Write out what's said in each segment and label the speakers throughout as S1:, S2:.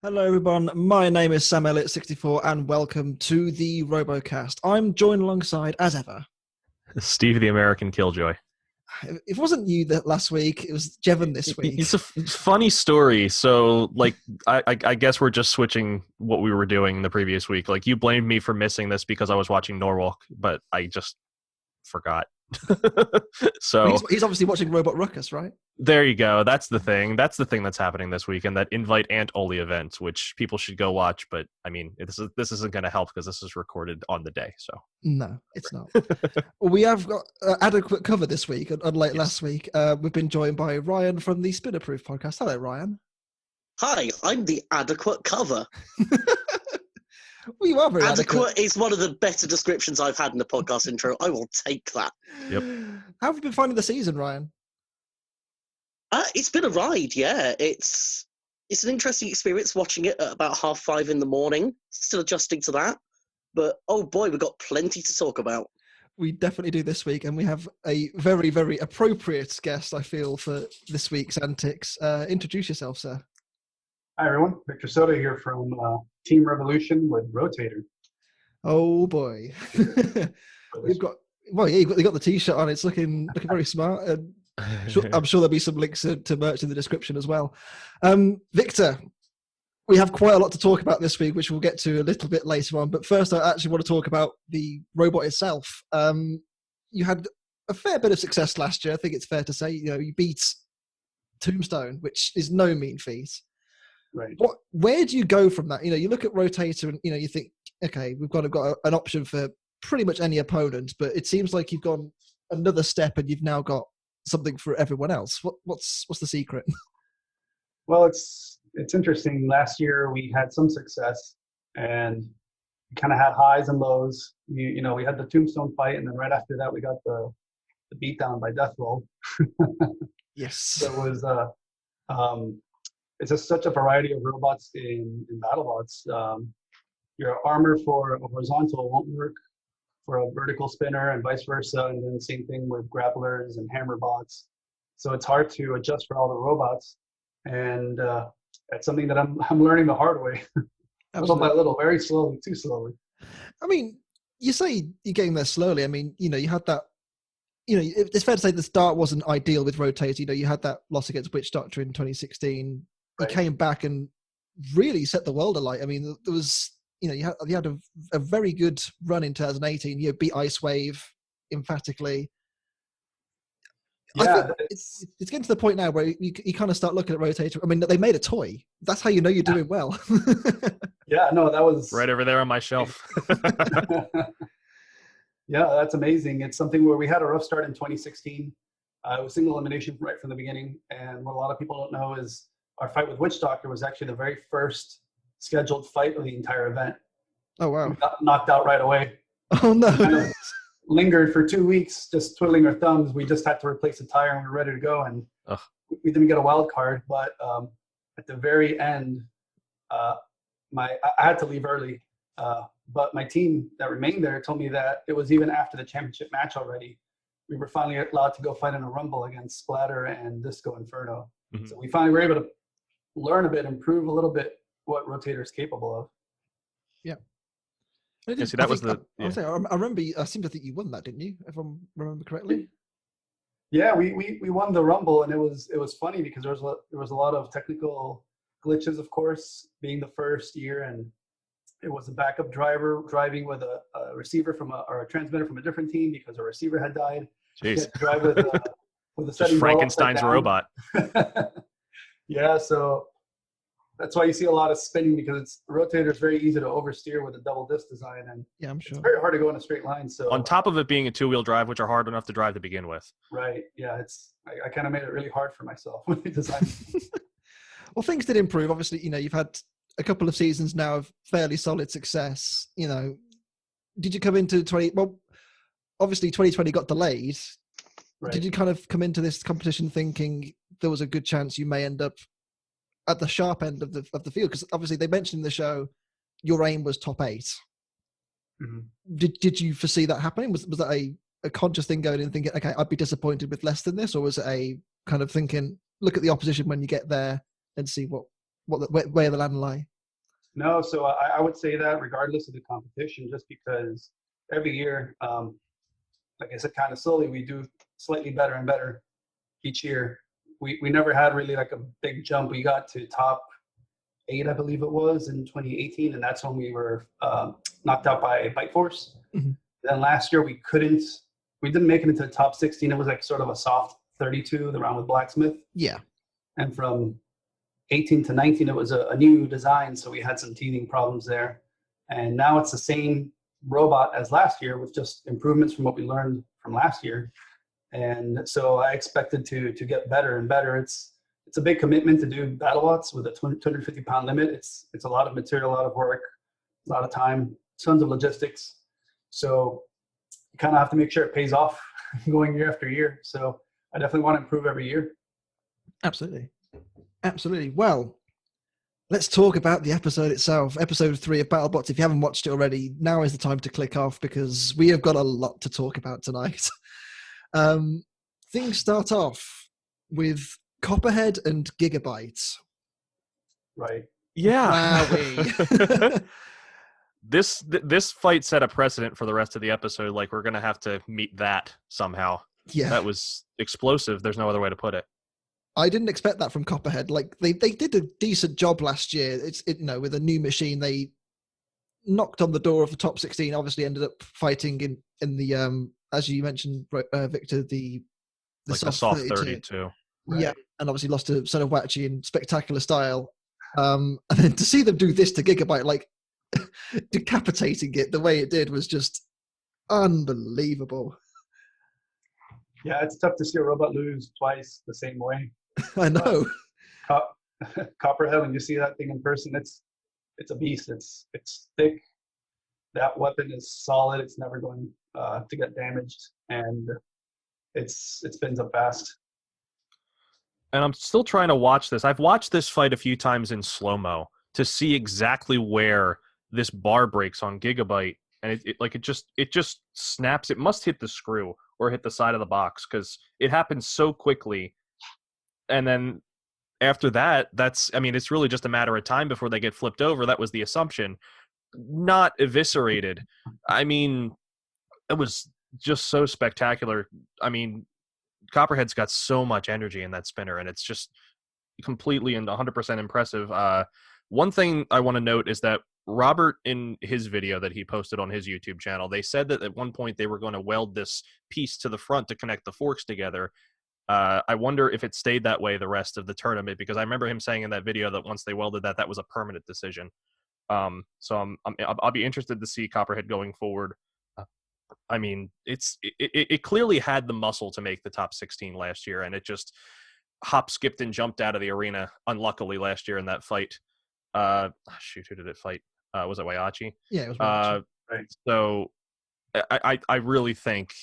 S1: Hello everyone, my name is Sam Elliott64 and welcome to the RoboCast. I'm joined alongside, as ever,
S2: Steve the American Killjoy.
S1: It wasn't you that last week, it was Jevon this week.
S2: It's a funny story. So, I guess we're just switching what we were doing the previous week. Like, you blamed me for missing this because I was watching Norwalk, but I just forgot. So
S1: he's obviously watching Robot Ruckus, right?
S2: there you go. That's the thing. That's the thing that's happening this week, and that Invite Ant Oli event, which people should go watch. But I mean, this isn't going to help because this is recorded on the day. So
S1: no, it's not. We have got adequate cover this week, unlike last week. We've been joined by Ryan from the Spinnerproof podcast. Hello, Ryan.
S3: Hi, I'm the adequate cover.
S1: Well, you are very
S3: adequate is one of the better descriptions I've had in the podcast intro. I will take that.
S2: Yep.
S1: How have you been finding the season, Ryan?
S3: It's been a ride, yeah. It's an interesting experience watching it at about 5:30 in the morning. Still adjusting to that. But, oh boy, we've got plenty to talk about.
S1: We definitely do this week, and we have a very, very appropriate guest, I feel, for this week's antics. Introduce yourself, sir.
S4: Hi, everyone. Victor Soto here from Team Revolution with Rotator.
S1: Oh, boy. You've got the T-shirt on. It's looking very smart. And I'm sure there'll be some links to merch in the description as well. Victor, we have quite a lot to talk about this week, which we'll get to a little bit later on. But first, I actually want to talk about the robot itself. You had a fair bit of success last year. I think it's fair to say. You know, you beat Tombstone, which is no mean feat.
S4: Right.
S1: Where do you go from that? You know, you look at Rotator and, you know, you think, okay, we've got an option for pretty much any opponent, but it seems like you've gone another step and you've now got something for everyone else. What's the secret?
S4: Well, it's interesting. Last year we had some success and we kind of had highs and lows. You know, we had the Tombstone fight, and then right after that we got the beatdown by Deathroll.
S1: Yes.
S4: So it was it's just such a variety of robots in BattleBots. Your armor for a horizontal won't work for a vertical spinner, and vice versa, and then same thing with grapplers and hammer bots. So it's hard to adjust for all the robots, and that's something that I'm learning the hard way, little by little, very slowly, too slowly.
S1: I mean, you say you're getting there slowly. I mean, you know, you had that. You know, it's fair to say the start wasn't ideal with Rotator. You know, you had that loss against Witch Doctor in 2016.
S4: Right.
S1: You came back and really set the world alight. I mean, there was, you know, you had a very good run in 2018. You beat Ice Wave emphatically.
S4: Yeah,
S1: it's getting to the point now where you kind of start looking at Rotator. I mean, they made a toy. That's how you know you're doing well.
S4: Yeah, no, that was
S2: right over there on my shelf.
S4: Yeah, that's amazing. It's something where we had a rough start in 2016. It was single elimination right from the beginning. And what a lot of people don't know is our fight with Witch Doctor was actually the very first scheduled fight of the entire event.
S1: Oh, wow.
S4: We got knocked out right away.
S1: Oh, no.
S4: Kind of lingered for 2 weeks, just twiddling our thumbs. We just had to replace the tire and we were ready to go. And we didn't get a wild card. But at the very end, I had to leave early. But my team that remained there told me that it was even after the championship match already. We were finally allowed to go fight in a rumble against Splatter and Disco Inferno. Mm-hmm. So we finally were able to learn a bit, improve a little bit what Rotator is capable of.
S1: Yeah.
S2: Yeah, see, that was the. Yeah.
S1: I remember. I seem to think you won that, didn't you? If I remember correctly.
S4: Yeah, we won the rumble, and it was funny because there was a lot of technical glitches, of course, being the first year, and it was a backup driver driving with a receiver or a transmitter from a different team because a receiver had died.
S2: Jeez.
S4: Had to drive with a setting
S2: Frankenstein's robot.
S4: Yeah, so that's why you see a lot of spinning, because Rotator is very easy to oversteer with a double disc design, and
S1: yeah, I'm sure
S4: it's very hard to go in a straight line. So
S2: on top of it being a two-wheel drive, which are hard enough to drive to begin with.
S4: Right. Yeah, I kind of made it really hard for myself when I designed.
S1: Well, things did improve. Obviously, you know, you've had a couple of seasons now of fairly solid success. You know, did you come into 20? Well, obviously 2020 got delayed. Right. Did you kind of come into this competition thinking there was a good chance you may end up at the sharp end of the field? Because obviously they mentioned in the show your aim was top 8. Mm-hmm. Did you foresee that happening? Was that a conscious thing going in thinking, okay, I'd be disappointed with less than this, or was it a kind of thinking, look at the opposition when you get there and see what where the land lie?
S4: No, so I would say that regardless of the competition, just because every year, like I said, kind of slowly, we do slightly better and better each year. We never had really like a big jump. We got to top 8, I believe it was, in 2018, and that's when we were knocked out by Bite Force.
S1: Mm-hmm.
S4: Then last year we didn't make it into the top 16. It was like sort of a soft 32, the round with Blacksmith.
S1: Yeah.
S4: And from 18 to 19, it was a new design, so we had some teething problems there. And now it's the same robot as last year with just improvements from what we learned from last year. And so I expected to get better and better. It's a big commitment to do BattleBots with a 250-pound limit. It's a lot of material, a lot of work, a lot of time, tons of logistics. So you kind of have to make sure it pays off going year after year. So I definitely want to improve every year.
S1: Absolutely. Absolutely. Well, let's talk about the episode itself. Episode 3 of BattleBots. If you haven't watched it already, now is the time to click off because we have got a lot to talk about tonight. Things start off with Copperhead and Gigabyte.
S4: Right.
S2: Yeah.
S1: Wowee.
S2: This fight set a precedent for the rest of the episode. Like, we're gonna have to meet that somehow.
S1: Yeah.
S2: That was explosive. There's no other way to put it.
S1: I didn't expect that from Copperhead. Like they did a decent job last year. With a new machine, they knocked on the door of the top 16. Obviously, ended up fighting in the as you mentioned, Victor, the
S2: soft 32.
S4: Right.
S1: Yeah, and obviously lost to Sonowachi in spectacular style. And then to see them do this to Gigabyte, like decapitating it the way it did, was just unbelievable.
S4: Yeah, it's tough to see a robot lose twice the same way.
S1: I know.
S4: Copperhead, when you see that thing in person, it's a beast. It's thick. That weapon is solid. It's never going to get damaged, and it spins up fast.
S2: And I'm still trying to watch this. I've watched this fight a few times in slow-mo to see exactly where this bar breaks on Gigabyte, and it just snaps. It must hit the screw or hit the side of the box because it happens so quickly. And then after that, it's really just a matter of time before they get flipped over. That was the assumption. Not eviscerated. I mean, it was just so spectacular. I mean, Copperhead's got so much energy in that spinner, and it's just completely and 100% impressive. One thing I want to note is that Robert, in his video that he posted on his YouTube channel, they said that at one point they were going to weld this piece to the front to connect the forks together. I wonder if it stayed that way the rest of the tournament, because I remember him saying in that video that once they welded that was a permanent decision. So I'll be interested to see Copperhead going forward. I mean, it clearly had the muscle to make the top 16 last year, and it just hop, skipped, and jumped out of the arena, unluckily, last year in that fight. Who did it fight? Was it Waiachi?
S1: Yeah, it was Waiachi.
S4: Right.
S2: So I really think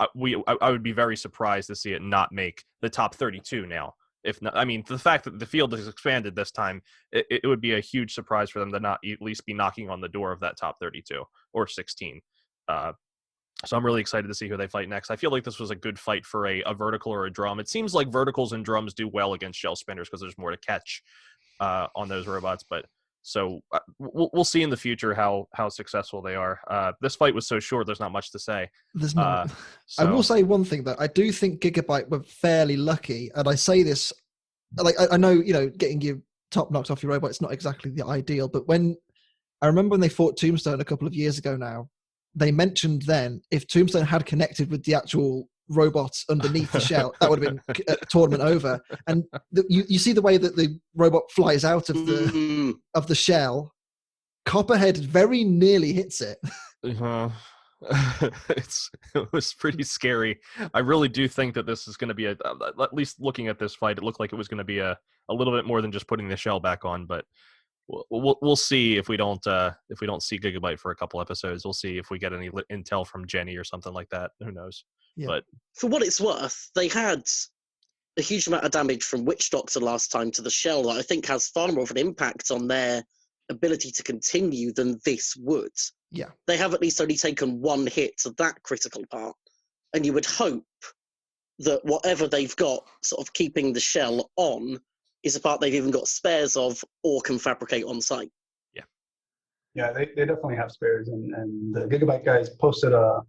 S2: I would be very surprised to see it not make the top 32 now. If not, I mean, the fact that the field has expanded this time, it would be a huge surprise for them to not at least be knocking on the door of that top 32 or 16. So I'm really excited to see who they fight next. I feel like this was a good fight for a vertical or a drum. It seems like verticals and drums do well against shell spinners because there's more to catch on those robots. But so we'll see in the future how successful they are. This fight was so short, there's not much to say.
S1: There's not. I will say one thing, though. I do think Gigabyte were fairly lucky, and I say this, like I know, getting your top knocked off your robot, it's not exactly the ideal, but I remember when they fought Tombstone a couple of years ago now, they mentioned then if Tombstone had connected with the actual robots underneath the shell, that would have been a tournament over. And you see the way that the robot flies out of the shell. Copperhead very nearly hits it.
S2: It was pretty scary. I really do think that this is going to be at least looking at this fight, it looked like it was going to be a little bit more than just putting the shell back on, but we'll see if we don't see Gigabyte for a couple episodes. We'll see if we get any intel from Jenny or something like that. Who knows? Yeah. But
S3: for what it's worth, they had a huge amount of damage from Witch Doctor last time to the shell that I think has far more of an impact on their ability to continue than this would.
S1: Yeah.
S3: They have at least only taken one hit to that critical part, and you would hope that whatever they've got sort of keeping the shell on is a part they've even got spares of or can fabricate on site.
S4: Yeah, they definitely have spares, and the Gigabyte guys posted a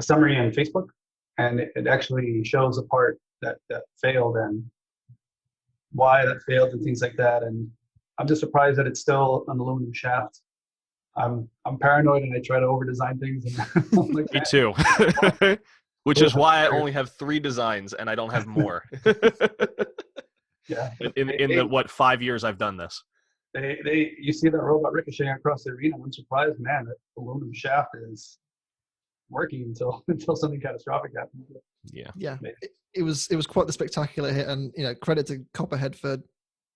S4: summary on Facebook, and it actually shows a part that failed and why that failed and things like that. And I'm just surprised that it's still an aluminum shaft. I'm paranoid and I try to over design things. And like
S2: Me too. Which is why I only have 3 designs and I don't have more.
S4: Yeah.
S2: In the 5 years I've done this.
S4: You see that robot ricocheting across the arena. I'm surprised, man, that aluminum shaft is working until something catastrophic happens.
S2: Yeah.
S1: It was quite the spectacular hit, and credit to Copperhead for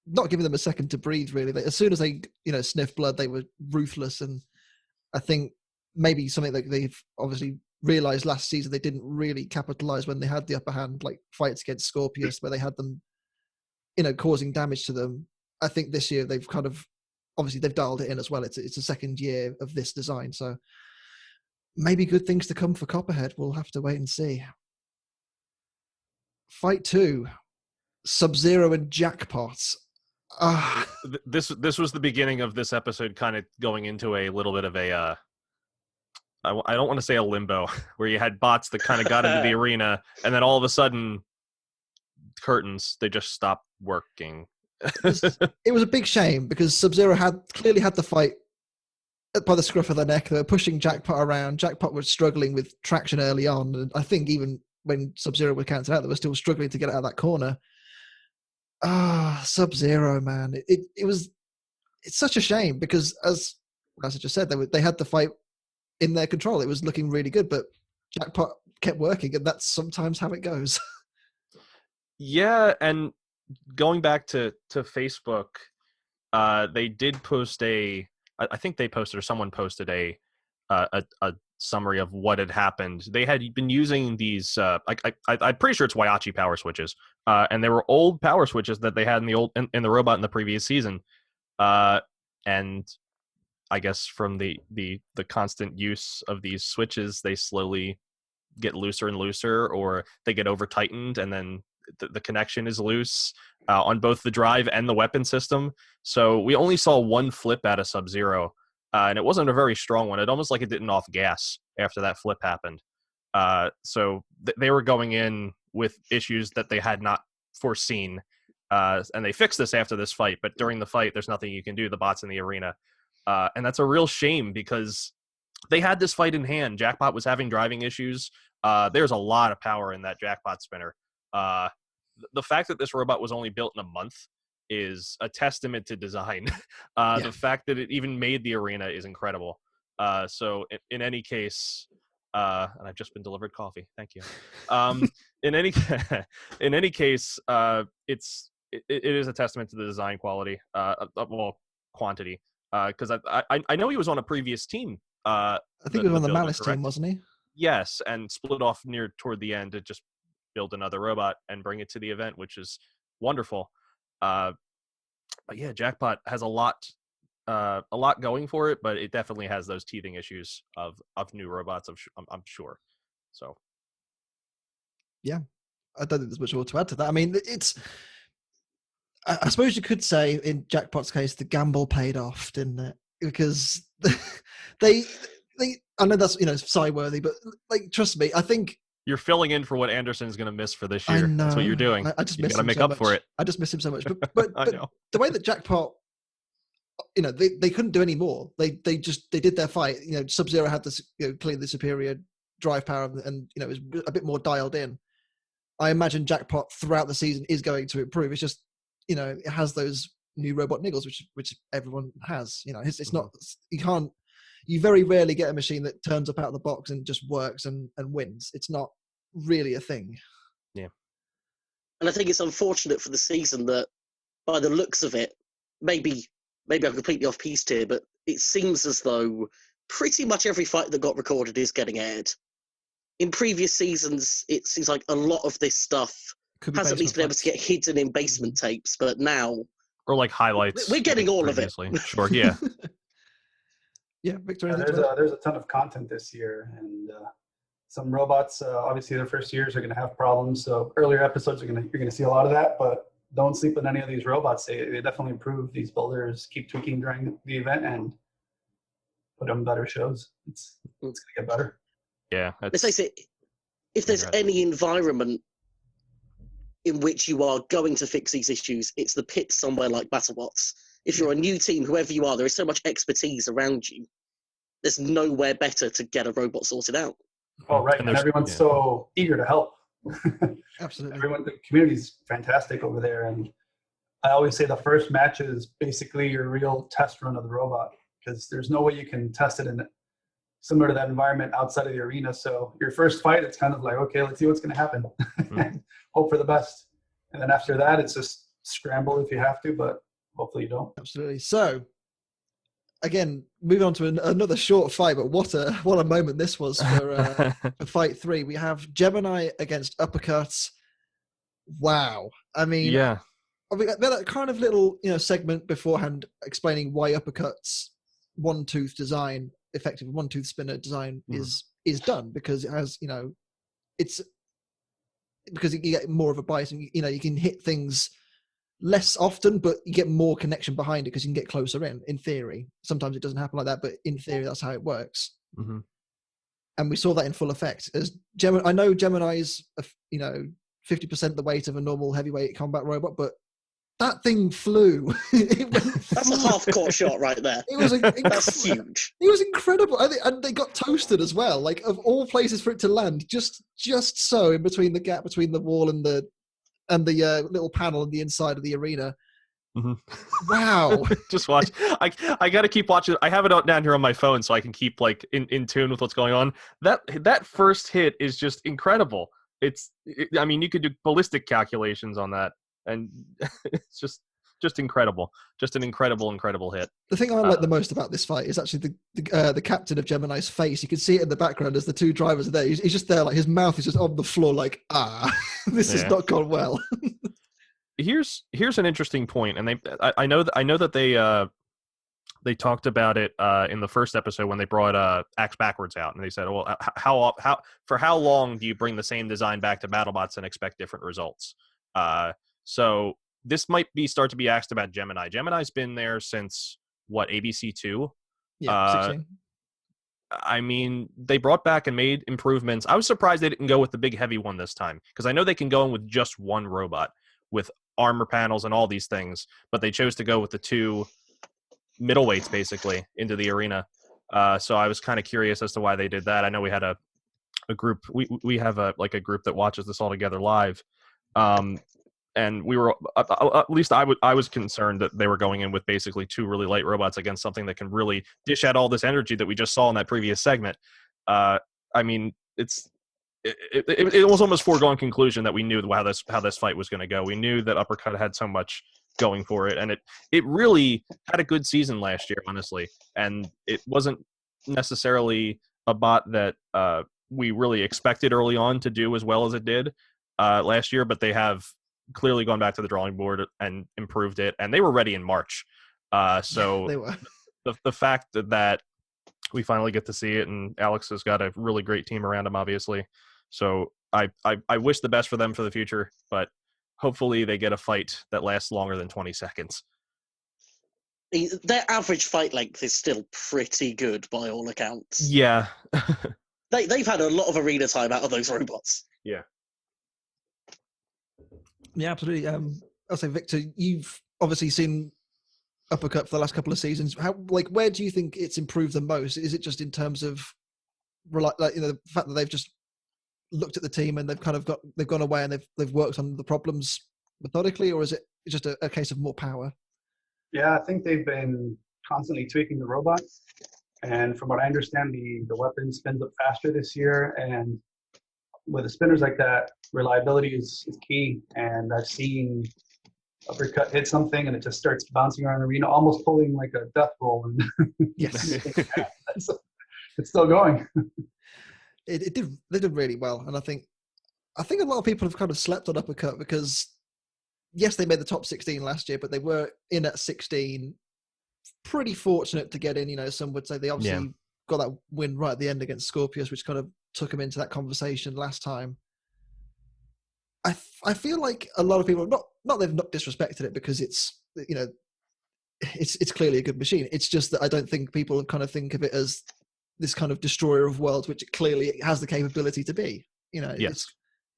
S1: not giving them a second to breathe. Really, as soon as they sniffed blood, they were ruthless, and I think maybe something that they've obviously realized last season they didn't really capitalize when they had the upper hand, like fights against Scorpius where they had them causing damage to them. I think this year they've kind of obviously they've dialed it in as well. It's a second year of this design, so maybe good things to come for Copperhead. We'll have to wait and see. Fight 2, SubZero and Jackpot.
S2: This was the beginning of this episode kind of going into a little bit of a I don't want to say a limbo where you had bots that kind of got into the arena and then all of a sudden curtains, they just stopped working.
S1: It was a big shame because SubZero clearly had the fight by the scruff of the neck. They were pushing Jackpot around. Jackpot was struggling with traction early on, and I think even when SubZero was counted out, they were still struggling to get out of that corner. SubZero, man, it's such a shame because as I just said, they had the fight in their control. It was looking really good, but Jackpot kept working, and that's sometimes how it goes.
S2: Yeah, and going back to Facebook, they did post I think they posted or someone posted a summary of what had happened. They had been using these I'm pretty sure it's Waiachi power switches, and they were old power switches that they had in the robot in the previous season, and I guess from the constant use of these switches, they slowly get looser and looser, or they get over tightened, and then the connection is loose on both the drive and the weapon system. So we only saw one flip out of SubZero, and it wasn't a very strong one. It almost like it didn't off gas after that flip happened. So they were going in with issues that they had not foreseen, and they fixed this after this fight. But during the fight, there's nothing you can do. The bot's in the arena, and that's a real shame because they had this fight in hand. Jackpot was having driving issues. There's a lot of power in that Jackpot spinner. The fact that this robot was only built in a month is a testament to design. The fact that it even made the arena is incredible. So in any case, and I've just been delivered coffee. Thank you. In any case, it is a testament to the design quality, quantity. Because I know he was on a previous team.
S1: I think he was on the Malice team, wasn't he?
S2: Yes, and split off toward the end to just build another robot and bring it to the event, which is wonderful. But yeah, Jackpot has a lot going for it, but it definitely has those teething issues of new robots. I'm sure. So
S1: yeah, I don't think there's much more to add to that. I mean, I suppose you could say in Jackpot's case, the gamble paid off, didn't it? Because they I know that's side-worthy, but trust me, I think
S2: you're filling in for what Anderson's going to miss for this year.
S1: I know.
S2: That's what you're doing.
S1: I just miss him.
S2: You got to make up for it.
S1: I just miss him so much. But the way that Jackpot, they couldn't do any more. They did their fight. SubZero had this clearly the superior drive power, and it was a bit more dialed in. I imagine Jackpot throughout the season is going to improve. It's just it has those new robot niggles, which everyone has. It's not you very rarely get a machine that turns up out of the box and just works and wins. It's not really a thing.
S2: Yeah.
S3: And I think it's unfortunate for the season that by the looks of it, maybe I'm completely off piste here, but it seems as though pretty much every fight that got recorded is getting aired. In previous seasons, it seems like a lot of this stuff has at least been able to get hidden in basement tapes, but now...
S2: Or like highlights.
S3: We're getting all of it.
S2: Sure, yeah.
S1: Yeah, Victor.
S4: There's a ton of content this year, and some robots. Obviously, their first years are going to have problems. So earlier episodes you're going to see a lot of that. But don't sleep on any of these robots. They definitely improve. These builders keep tweaking during the event and put on better shows. It's going to get better.
S2: Yeah.
S3: Let's face it, if there's any environment in which you are going to fix these issues, it's the pit somewhere like BattleBots. If you're a new team, whoever you are, there is so much expertise around you. There's nowhere better to get a robot sorted out.
S4: Oh, right. And everyone's so eager to help.
S1: Absolutely.
S4: The community's fantastic over there. And I always say the first match is basically your real test run of the robot, because there's no way you can test it in similar to that environment outside of the arena. So your first fight, it's kind of like, okay, let's see what's going to happen. Hope for the best. And then after that, it's just scramble if you have to, but hopefully you don't.
S1: Absolutely. So again, moving on to another short fight, but what a moment this was for fight 3. We have Gemini against Uppercut. Wow. I mean,
S2: yeah.
S1: We got that kind of little, segment beforehand explaining why Uppercut's one-tooth design, effective one-tooth spinner design is done, because it has, it's because you get more of a bias, and you can hit things less often, but you get more connection behind it because you can get closer in theory. Sometimes it doesn't happen like that, but in theory, that's how it works.
S2: Mm-hmm.
S1: And we saw that in full effect. I know Gemini's, 50% the weight of a normal heavyweight combat robot, but that thing flew.
S3: That's a half-court shot right there.
S1: It was
S3: That's huge.
S1: It was incredible. And they got toasted as well. Like, of all places for it to land, just so in between the gap between the wall and the little panel on the inside of the arena.
S2: Mm-hmm.
S1: Wow.
S2: Just watch. I got to keep watching. I have it down here on my phone so I can keep like in tune with what's going on. That first hit is just incredible. I mean, you could do ballistic calculations on that, and it's just incredible. Just an incredible hit.
S1: The thing I like the most about this fight is actually the captain of Gemini's face. You can see it in the background as the two drivers are there. He's just there, like his mouth is just on the floor, like, this has not gone well.
S2: Here's an interesting point, and I know that they talked about it in the first episode when they brought Axe Backwards out, and they said, well, how long do you bring the same design back to BattleBots and expect different results? So this might start to be asked about Gemini. Gemini's been there since ABC 2?
S1: Yeah, 16.
S2: I mean, they brought back and made improvements. I was surprised they didn't go with the big heavy one this time, because I know they can go in with just one robot with armor panels and all these things, but they chose to go with the 2 middleweights basically into the arena. So I was kind of curious as to why they did that. I know we had a group. We have a group that watches this all together live. And we were, at least I was concerned that they were going in with basically 2 really light robots against something that can really dish out all this energy that we just saw in that previous segment. I mean, it was almost foregone conclusion that we knew how this fight was going to go. We knew that Uppercut had so much going for it, and it really had a good season last year, honestly. And it wasn't necessarily a bot that we really expected early on to do as well as it did last year, but they have clearly gone back to the drawing board and improved it, and they were ready in March. So
S1: They were.
S2: The fact that we finally get to see it, and Alex has got a really great team around him, obviously. So I wish the best for them for the future, but hopefully they get a fight that lasts longer than 20 seconds.
S3: Their average fight length is still pretty good by all accounts.
S2: Yeah.
S3: They've had a lot of arena time out of those robots.
S2: Yeah.
S1: Yeah, absolutely. I'll say, Victor, you've obviously seen Uppercut for the last couple of seasons. Where do you think it's improved the most? Is it just in terms of the fact that they've just looked at the team and they've gone away and they've worked on the problems methodically, or is it just a case of more power?
S4: Yeah, I think they've been constantly tweaking the robot, and from what I understand, the weapon spins up faster this year, and with the spinners like that, reliability is key. And I've seen Uppercut hit something and it just starts bouncing around the arena, almost pulling like a death roll. And
S1: Yes.
S4: It's still going.
S1: They did really well, and I think a lot of people have kind of slept on Uppercut because, yes, they made the top 16 last year, but they were in at 16. Pretty fortunate to get in. Some would say they obviously got that win right at the end against Scorpius, which kind of took them into that conversation last time. I feel like a lot of people not they've not disrespected it because it's it's clearly a good machine. It's just that I don't think people kind of think of it as this kind of destroyer of worlds, which it clearly has the capability to be.
S2: Yes.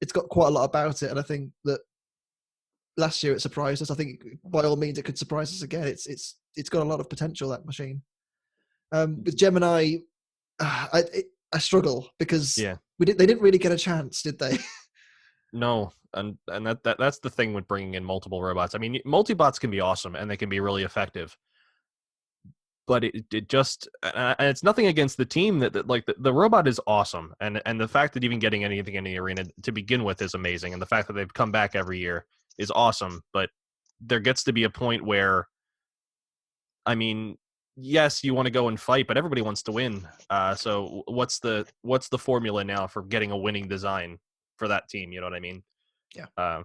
S1: It's got quite a lot about it, and I think that last year it surprised us. I think by all means it could surprise us again. It's got a lot of potential, that machine. With Gemini, I struggle because they didn't really get a chance, did they?
S2: No, and that's the thing with bringing in multiple robots. I mean, multi-bots can be awesome and they can be really effective, but it just and it's nothing against the team that like the robot is awesome, and the fact that even getting anything in the arena to begin with is amazing, and the fact that they've come back every year is awesome. But there gets to be a point where, I mean, yes, you want to go and fight, but everybody wants to win. So what's the formula now for getting a winning design for that team? You know what I mean?
S1: Yeah.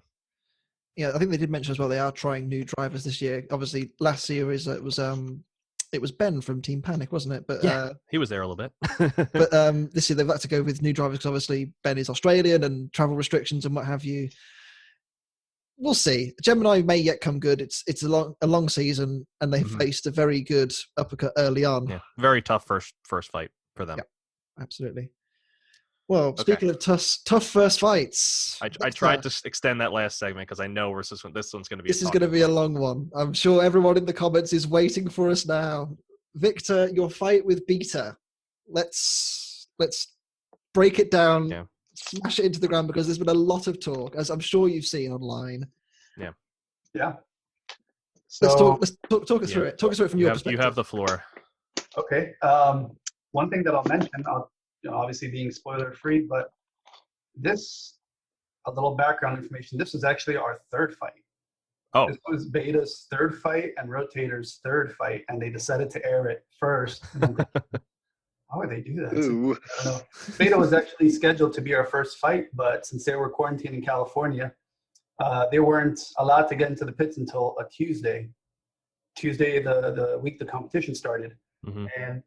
S1: Yeah, I think they did mention as well they are trying new drivers this year. Obviously, last year it was Ben from Team Panic, wasn't it? But
S2: he was there a little bit.
S1: But this year they've had to go with new drivers because obviously Ben is Australian and travel restrictions and what have you. We'll see. Gemini may yet come good. It's a long season, and they faced a very good Uppercut early on.
S2: Yeah, very tough first fight for them.
S1: Yeah, absolutely. Well, speaking of tough first fights,
S2: I tried to extend that last segment because I know this one's going to be.
S1: This is going to be a long one. I'm sure everyone in the comments is waiting for us now. Victor, your fight with Beta. Let's break it down.
S2: Yeah.
S1: Smash it into the ground because there's been a lot of talk, as I'm sure you've seen online.
S4: Yeah.
S1: So let's talk us through it. Talk us through it from your perspective.
S2: You have the floor.
S4: Okay. One thing that I'll mention, obviously being spoiler free, but a little background information. This was actually our third fight.
S2: Oh.
S4: This was Beta's third fight and Rotator's third fight, and they decided to air it first. Why would they do that?
S3: Ooh.
S4: I don't know. Beta was actually scheduled to be our first fight, but since they were quarantined in California, they weren't allowed to get into the pits until a Tuesday. The week the competition started.
S2: Mm-hmm.
S4: And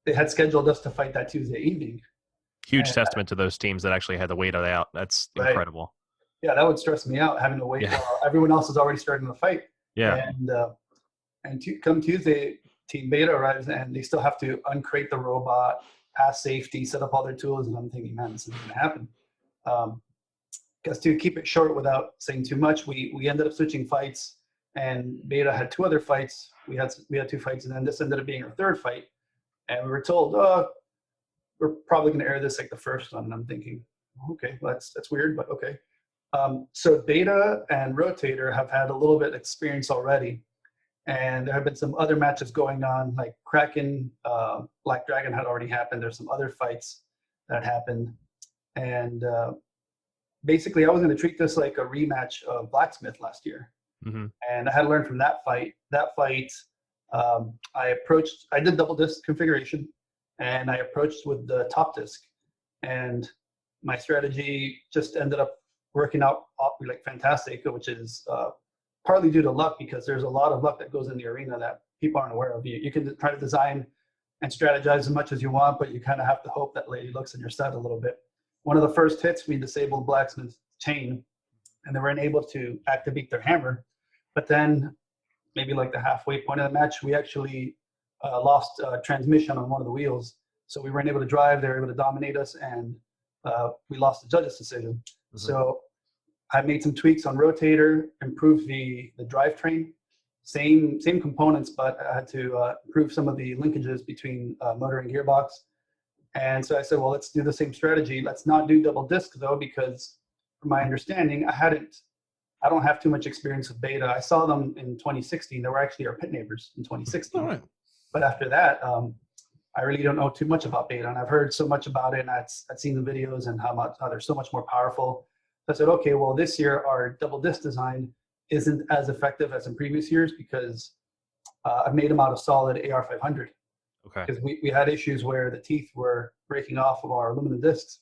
S4: they had scheduled us to fight that Tuesday evening.
S2: Huge testament to those teams that actually had to wait it out. That's incredible.
S4: Yeah, that would stress me out, having to wait while everyone else is already starting the fight.
S2: Yeah.
S4: And come Tuesday, Team Beta arrives, and they still have to uncrate the robot, pass safety, set up all their tools, and I'm thinking, man, this isn't going to happen. Guess to keep it short without saying too much, we ended up switching fights, and Beta had two other fights. We had two fights, and then this ended up being our third fight. And we were told, we're probably going to air this like the first one. And I'm thinking, okay, well, that's weird, but okay. So Beta and Rotator have had a little bit of experience already. And there have been some other matches going on, like Kraken, Black Dragon had already happened. There's some other fights that happened. And basically, I was going to treat this like a rematch of Blacksmith last year.
S2: Mm-hmm.
S4: And I had to learn from that fight. I did double disc configuration, and I approached with the top disc. And my strategy just ended up working out like fantastic, which is partly due to luck, because there's a lot of luck that goes in the arena that people aren't aware of. You can try to design and strategize as much as you want, but you kind of have to hope that lady looks in your set a little bit. One of the first hits, we disabled Blacksmith's chain, and they weren't able to activate their hammer. But then maybe like the halfway point of the match, we actually lost transmission on one of the wheels. So we weren't able to drive. They were able to dominate us, and we lost the judge's decision. Mm-hmm. So I made some tweaks on Rotator, improved the drivetrain, same components, but I had to improve some of the linkages between motor and gearbox. And so I said, well, let's do the same strategy. Let's not do double disc though, because from my understanding, I don't have too much experience with Beta. I saw them in 2016. They were actually our pit neighbors in 2016.
S1: All right.
S4: But after that, I really don't know too much about Beta, and I've heard so much about it, and I've seen the videos and how they're so much more powerful. So I said, okay, well, this year our double disc design isn't as effective as in previous years because I've made them out of solid AR500.
S2: Okay.
S4: Because we had issues where the teeth were breaking off of our aluminum discs.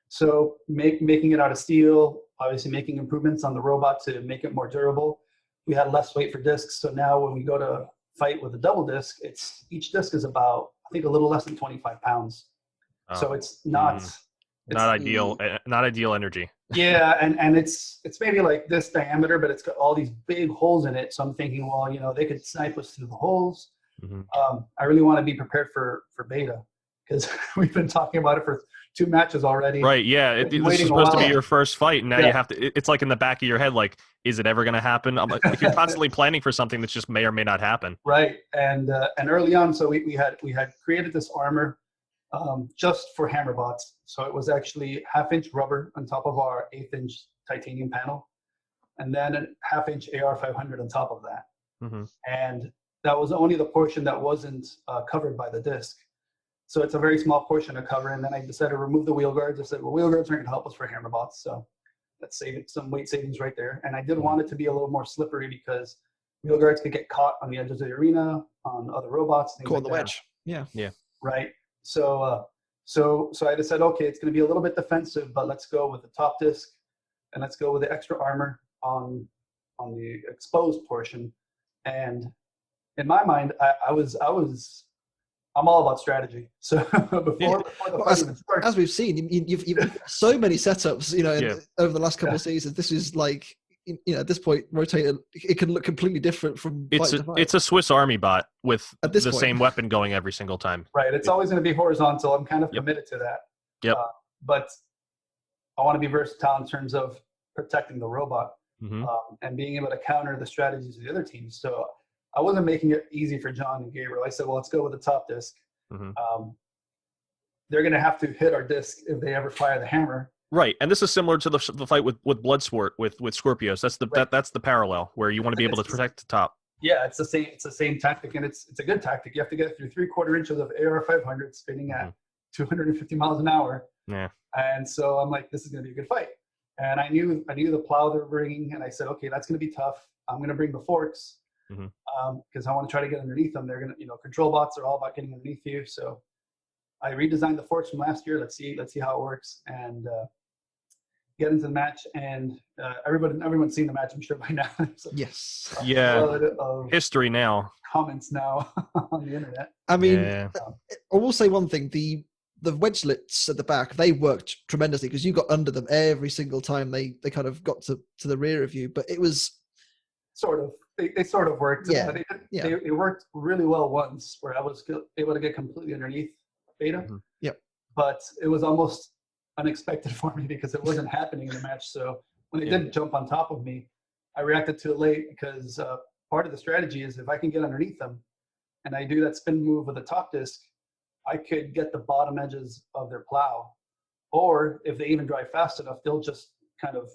S4: So making it out of steel, obviously making improvements on the robot to make it more durable. We had less weight for discs. So now when we go to fight with a double disc, each disc is about, I think, a little less than 25 pounds. So it's not
S2: Not ideal. Not ideal energy.
S4: Yeah, and it's maybe like this diameter, but it's got all these big holes in it. So I'm thinking, well, they could snipe us through the holes. I really want to be prepared for beta because we've been talking about it for 2 matches already.
S2: Right, yeah. This is supposed to be your first fight, and now you have to. It's like in the back of your head, like, is it ever going to happen? I'm like you're constantly planning for something that just may or may not happen.
S4: Right, and early on, so we had created this armor just for HammerBots. So it was actually 1/2-inch rubber on top of our 1/8-inch titanium panel, and then a 1/2-inch AR500 on top of that. And that was only the portion that wasn't covered by the disc. So it's a very small portion to cover. And then I decided to remove the wheel guards. I said, well, wheel guards aren't going to help us for HammerBots. So let's save some weight savings right there. And I did want it to be a little more slippery because wheel guards could get caught on the edges of the arena, on other robots.
S1: Caught the wedge. Yeah.
S4: Right. So I decided, okay, it's going to be a little bit defensive, but let's go with the top disc and let's go with the extra armor on the exposed portion. And in my mind, I'm all about strategy. So before the fight even starts,
S1: as we've seen, you've so many setups, over the last couple of seasons. This is like, at this point, Rotator, it can look completely different from fight to fight.
S2: It's a Swiss Army bot with the
S1: point.
S2: same weapon going every single time.
S4: Right. It's always going to be horizontal. I'm kind of committed to that.
S2: Yep.
S4: But I want to be versatile in terms of protecting the robot and being able to counter the strategies of the other teams. So I wasn't making it easy for John and Gabriel. I said, well, let's go with the top disc. They're going to have to hit our disc if they ever fire the hammer.
S2: Right, and this is similar to the fight with Bloodsport with Scorpios. That's the parallel where you want to be able to protect the top.
S4: Yeah, it's the same tactic, and it's a good tactic. You have to get through 3/4 inches of AR500 spinning at 250 miles an hour.
S2: Yeah.
S4: And so I'm like, this is going to be a good fight. And I knew the plow they were bringing, and I said, okay, that's going to be tough. I'm going to bring the forks because I want to try to get underneath them. They're going to, control bots are all about getting underneath you. So I redesigned the forks from last year. Let's see how it works, and get into the match. And everyone's seen the match, I'm sure by now.
S1: Yes.
S2: Yeah. History now.
S4: Comments now on the internet.
S1: I mean, I will say one thing: the wedge slits at the back, they worked tremendously because you got under them every single time they kind of got to the rear of you. But it was
S4: sort of they sort of worked.
S1: Yeah.
S4: They worked really well once where I was able to get completely underneath beta.
S1: Yep.
S4: But it was almost unexpected for me because it wasn't happening in the match. So when they did jump on top of me, I reacted too late because part of the strategy is if I can get underneath them and I do that spin move with the top disc, I could get the bottom edges of their plow. Or if they even drive fast enough, they'll just kind of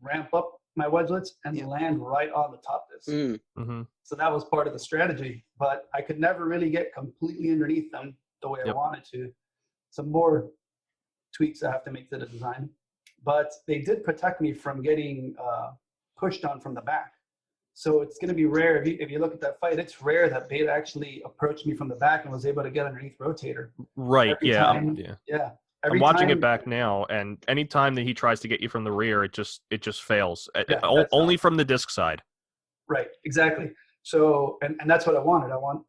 S4: ramp up my wedgelets and land right on the top disc. So that was part of the strategy, but I could never really get completely underneath them the way I wanted to. Some more tweaks I have to make to the design, but they did protect me from getting pushed on from the back. So it's going to be rare. If you look at that fight, it's rare that Beta actually approached me from the back and was able to get underneath Rotator.
S2: Right. I'm watching it back
S4: now,
S2: now, and any time that he tries to get you from the rear, it just fails. Only from the disc side.
S4: Right. Exactly. So, and that's what I wanted. I want,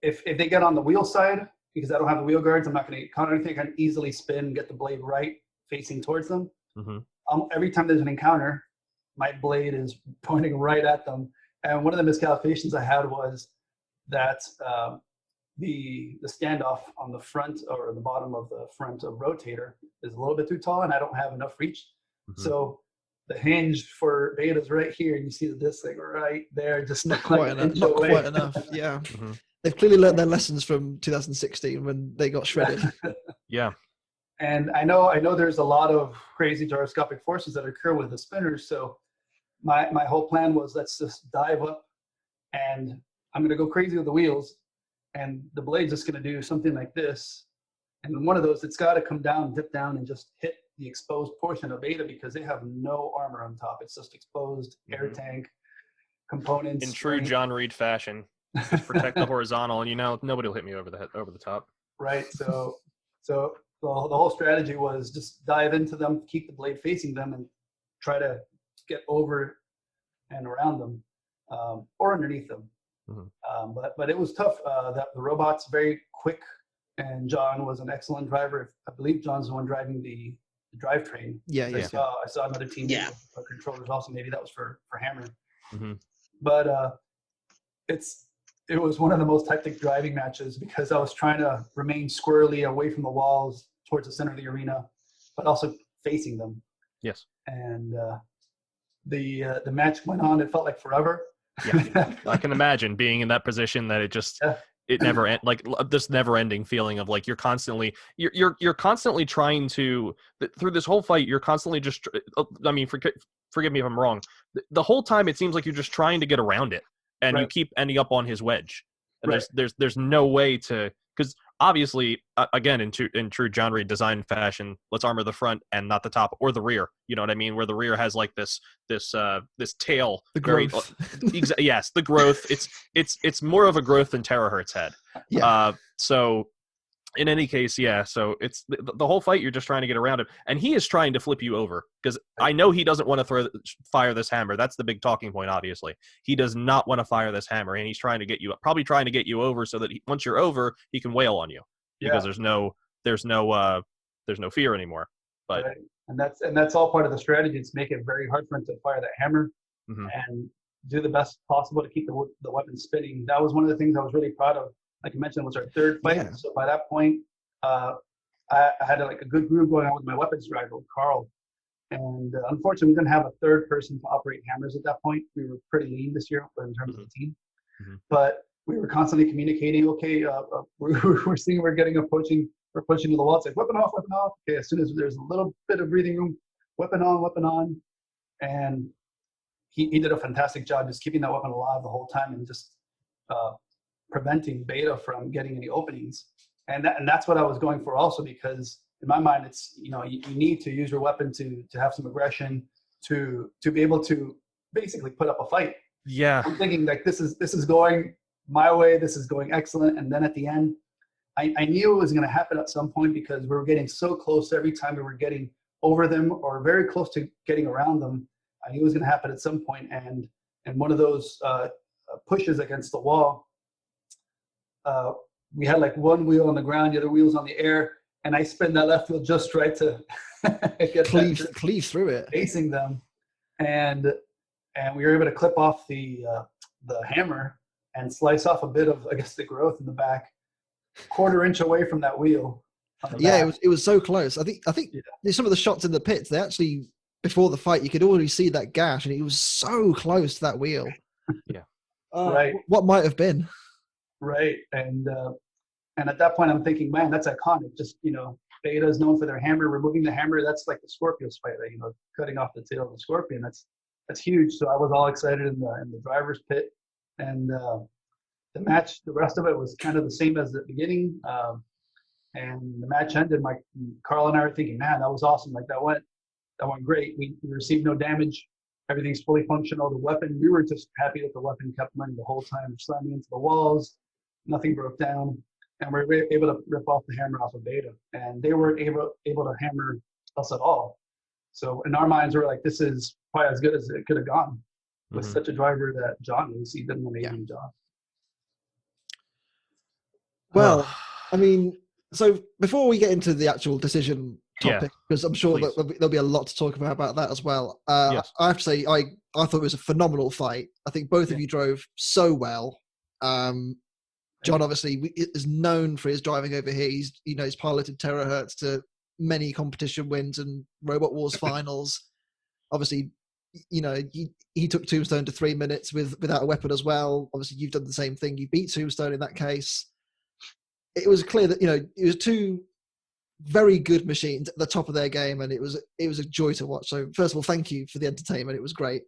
S4: if they get on the wheel side, because I don't have the wheel guards, I'm not going to counter anything. I can easily spin, get the blade right facing towards them. Every time there's an encounter, my blade is pointing right at them. And one of the miscalculations I had was that the standoff on the front or the bottom of the front of Rotator is a little bit too tall, and I don't have enough reach. So the hinge for Beta is right here, and you see the disc like right there, just not quite
S1: enough. Yeah. They've clearly learned their lessons from 2016 when they got shredded.
S2: Yeah.
S4: And I know there's a lot of crazy gyroscopic forces that occur with the spinners. So my whole plan was let's just dive up and I'm going to go crazy with the wheels and the blade's just going to do something like this. And one of those, it's got to come down, dip down and just hit the exposed portion of Beta because they have no armor on top. It's just exposed air tank components.
S2: In true John Reed fashion. Just protect the horizontal, and nobody will hit me over the top.
S4: Right. So the whole strategy was just dive into them, keep the blade facing them, and try to get over and around them or underneath them. But it was tough. The robot's very quick and John was an excellent driver. I believe John's the one driving the drivetrain.
S1: Yeah,
S4: I saw another team with controllers also. Maybe that was for Hammer.
S2: Mm-hmm.
S4: But it was one of the most hectic driving matches because I was trying to remain squarely away from the walls towards the center of the arena, but also facing them.
S2: Yes.
S4: And the match went on. It felt like forever.
S2: Yeah, I can imagine being in that position that it never like this never-ending feeling of like you're constantly trying to through this whole fight. You're constantly just. I mean, forgive me if I'm wrong. The whole time it seems like you're just trying to get around it, and you keep ending up on his wedge. And there's no way to, because obviously again in true John Reed design fashion, let's armor the front and not the top or the rear. You know what I mean? Where the rear has like this tail.
S1: The growth.
S2: Yes, the growth. It's more of a growth than Terahertz had.
S1: Yeah.
S2: So in any case, yeah. So it's the whole fight. You're just trying to get around him, and he is trying to flip you over because I know he doesn't want to fire this hammer. That's the big talking point. Obviously, he does not want to fire this hammer, and he's trying to get you over so that once you're over, he can wail on you because there's no fear anymore. But
S4: and that's all part of the strategy. It's make it very hard for him to fire that hammer and do the best possible to keep the weapon spinning. That was one of the things I was really proud of. Like I mentioned, it was our third fight. Yeah. So by that point, I had like a good groove going on with my weapons driver, Carl. And unfortunately, we didn't have a third person to operate hammers at that point. We were pretty lean this year in terms of the team. But we were constantly communicating, okay, we're seeing we're pushing to the wall. It's like, weapon off, weapon off. Okay, as soon as there's a little bit of breathing room, weapon on. And he did a fantastic job just keeping that weapon alive the whole time and just preventing Beta from getting any openings. And that's what I was going for also, because in my mind, it's, you need to use your weapon to have some aggression, to be able to basically put up a fight.
S2: Yeah.
S4: I'm thinking like this is going my way, this is going excellent. And then at the end, I knew it was going to happen at some point because we were getting so close every time we were getting over them or very close to getting around them. I knew it was going to happen at some point. And one of those pushes against the wall, we had like one wheel on the ground, the other wheel's on the air, and I spin that left wheel just right to get
S1: cleave through it,
S4: facing them, and we were able to clip off the hammer and slice off a bit of, I guess, the growth in the back, quarter inch away from that wheel.
S1: Yeah, it was so close. I think some of the shots in the pits, they actually, before the fight, you could already see that gash, and it was so close to that wheel.
S2: Yeah,
S4: right.
S1: What might have been.
S4: Right, and at that point, I'm thinking, man, that's iconic. Just, Beta is known for their hammer. Removing the hammer, that's like the Scorpio spider, cutting off the tail of the scorpion. That's huge. So I was all excited in the driver's pit, and the match, the rest of it was kind of the same as the beginning. And the match ended. Carl and I were thinking, man, that was awesome. Like that went great. We received no damage. Everything's fully functional. The weapon, we were just happy that the weapon kept running the whole time, slamming into the walls. Nothing broke down, and we were able to rip off the hammer off of Beta, and they weren't able to hammer us at all. So in our minds, we're like, this is probably as good as it could have gone with such a driver that John is. He did an amazing job.
S1: Well, I mean, so before we get into the actual decision topic, because I'm sure that there'll be a lot to talk about that as well.
S2: Yes.
S1: I have to say, I thought it was a phenomenal fight. I think both of you drove so well. John obviously is known for his driving over here. He's piloted Terahertz to many competition wins and Robot Wars finals. Obviously, he took Tombstone to 3 minutes without a weapon as well. Obviously, you've done the same thing. You beat Tombstone in that case. It was clear that it was two very good machines at the top of their game, and it was a joy to watch. So first of all, thank you for the entertainment. It was great.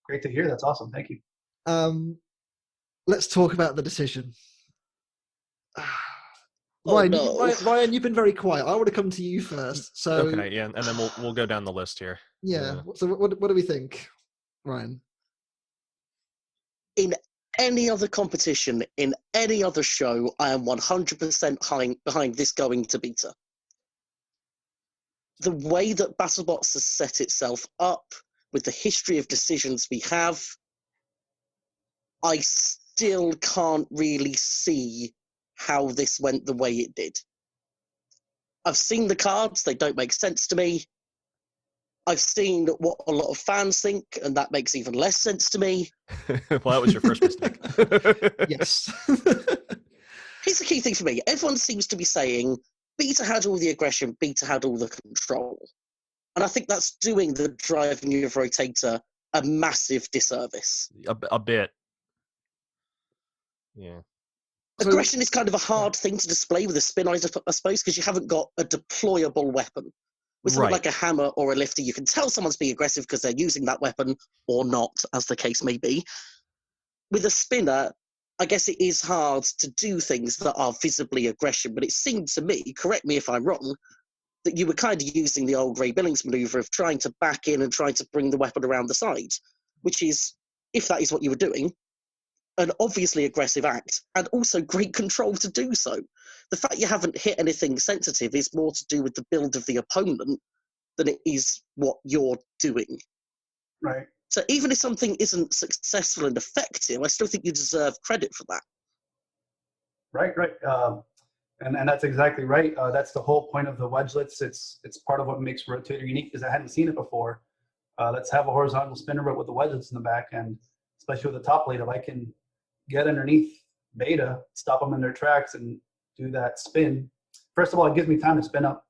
S4: Great to hear. That's awesome. Thank you.
S1: Let's talk about the decision. Ryan, you've been very quiet. I want to come to you first. So
S2: okay, yeah, and then we'll go down the list here.
S1: Yeah. So what do we think, Ryan?
S3: In any other competition, in any other show, I am 100% behind this going to Beta. The way that BattleBots has set itself up, with the history of decisions we have, I still can't really see how this went the way it did. I've seen the cards, they don't make sense to me. I've seen what a lot of fans think, and that makes even less sense to me.
S2: Well, that was your first mistake.
S1: Yes.
S3: Here's the key thing for me. Everyone seems to be saying, Beta had all the aggression, Beta had all the control. And I think that's doing the driving of Rotator a massive disservice.
S2: A bit. Yeah.
S3: Aggression is kind of a hard thing to display with a spin, I suppose, because you haven't got a deployable weapon. With something like a hammer or a lifter, you can tell someone's being aggressive because they're using that weapon or not, as the case may be. With a spinner, I guess it is hard to do things that are visibly aggression, but it seemed to me, correct me if I'm wrong, that you were kind of using the old Ray Billings maneuver of trying to back in and trying to bring the weapon around the side, which is, if that is what you were doing, an obviously aggressive act, and also great control to do so. The fact you haven't hit anything sensitive is more to do with the build of the opponent than it is what you're doing.
S4: Right.
S3: So even if something isn't successful and effective, I still think you deserve credit for that.
S4: Right. And that's exactly right. That's the whole point of the wedgelets. It's part of what makes Rotator unique, because I hadn't seen it before. Let's have a horizontal spinner, but with the wedgelets in the back, and especially with the top blade, if I can get underneath Beta, stop them in their tracks, and do that spin. First of all, it gives me time to spin up,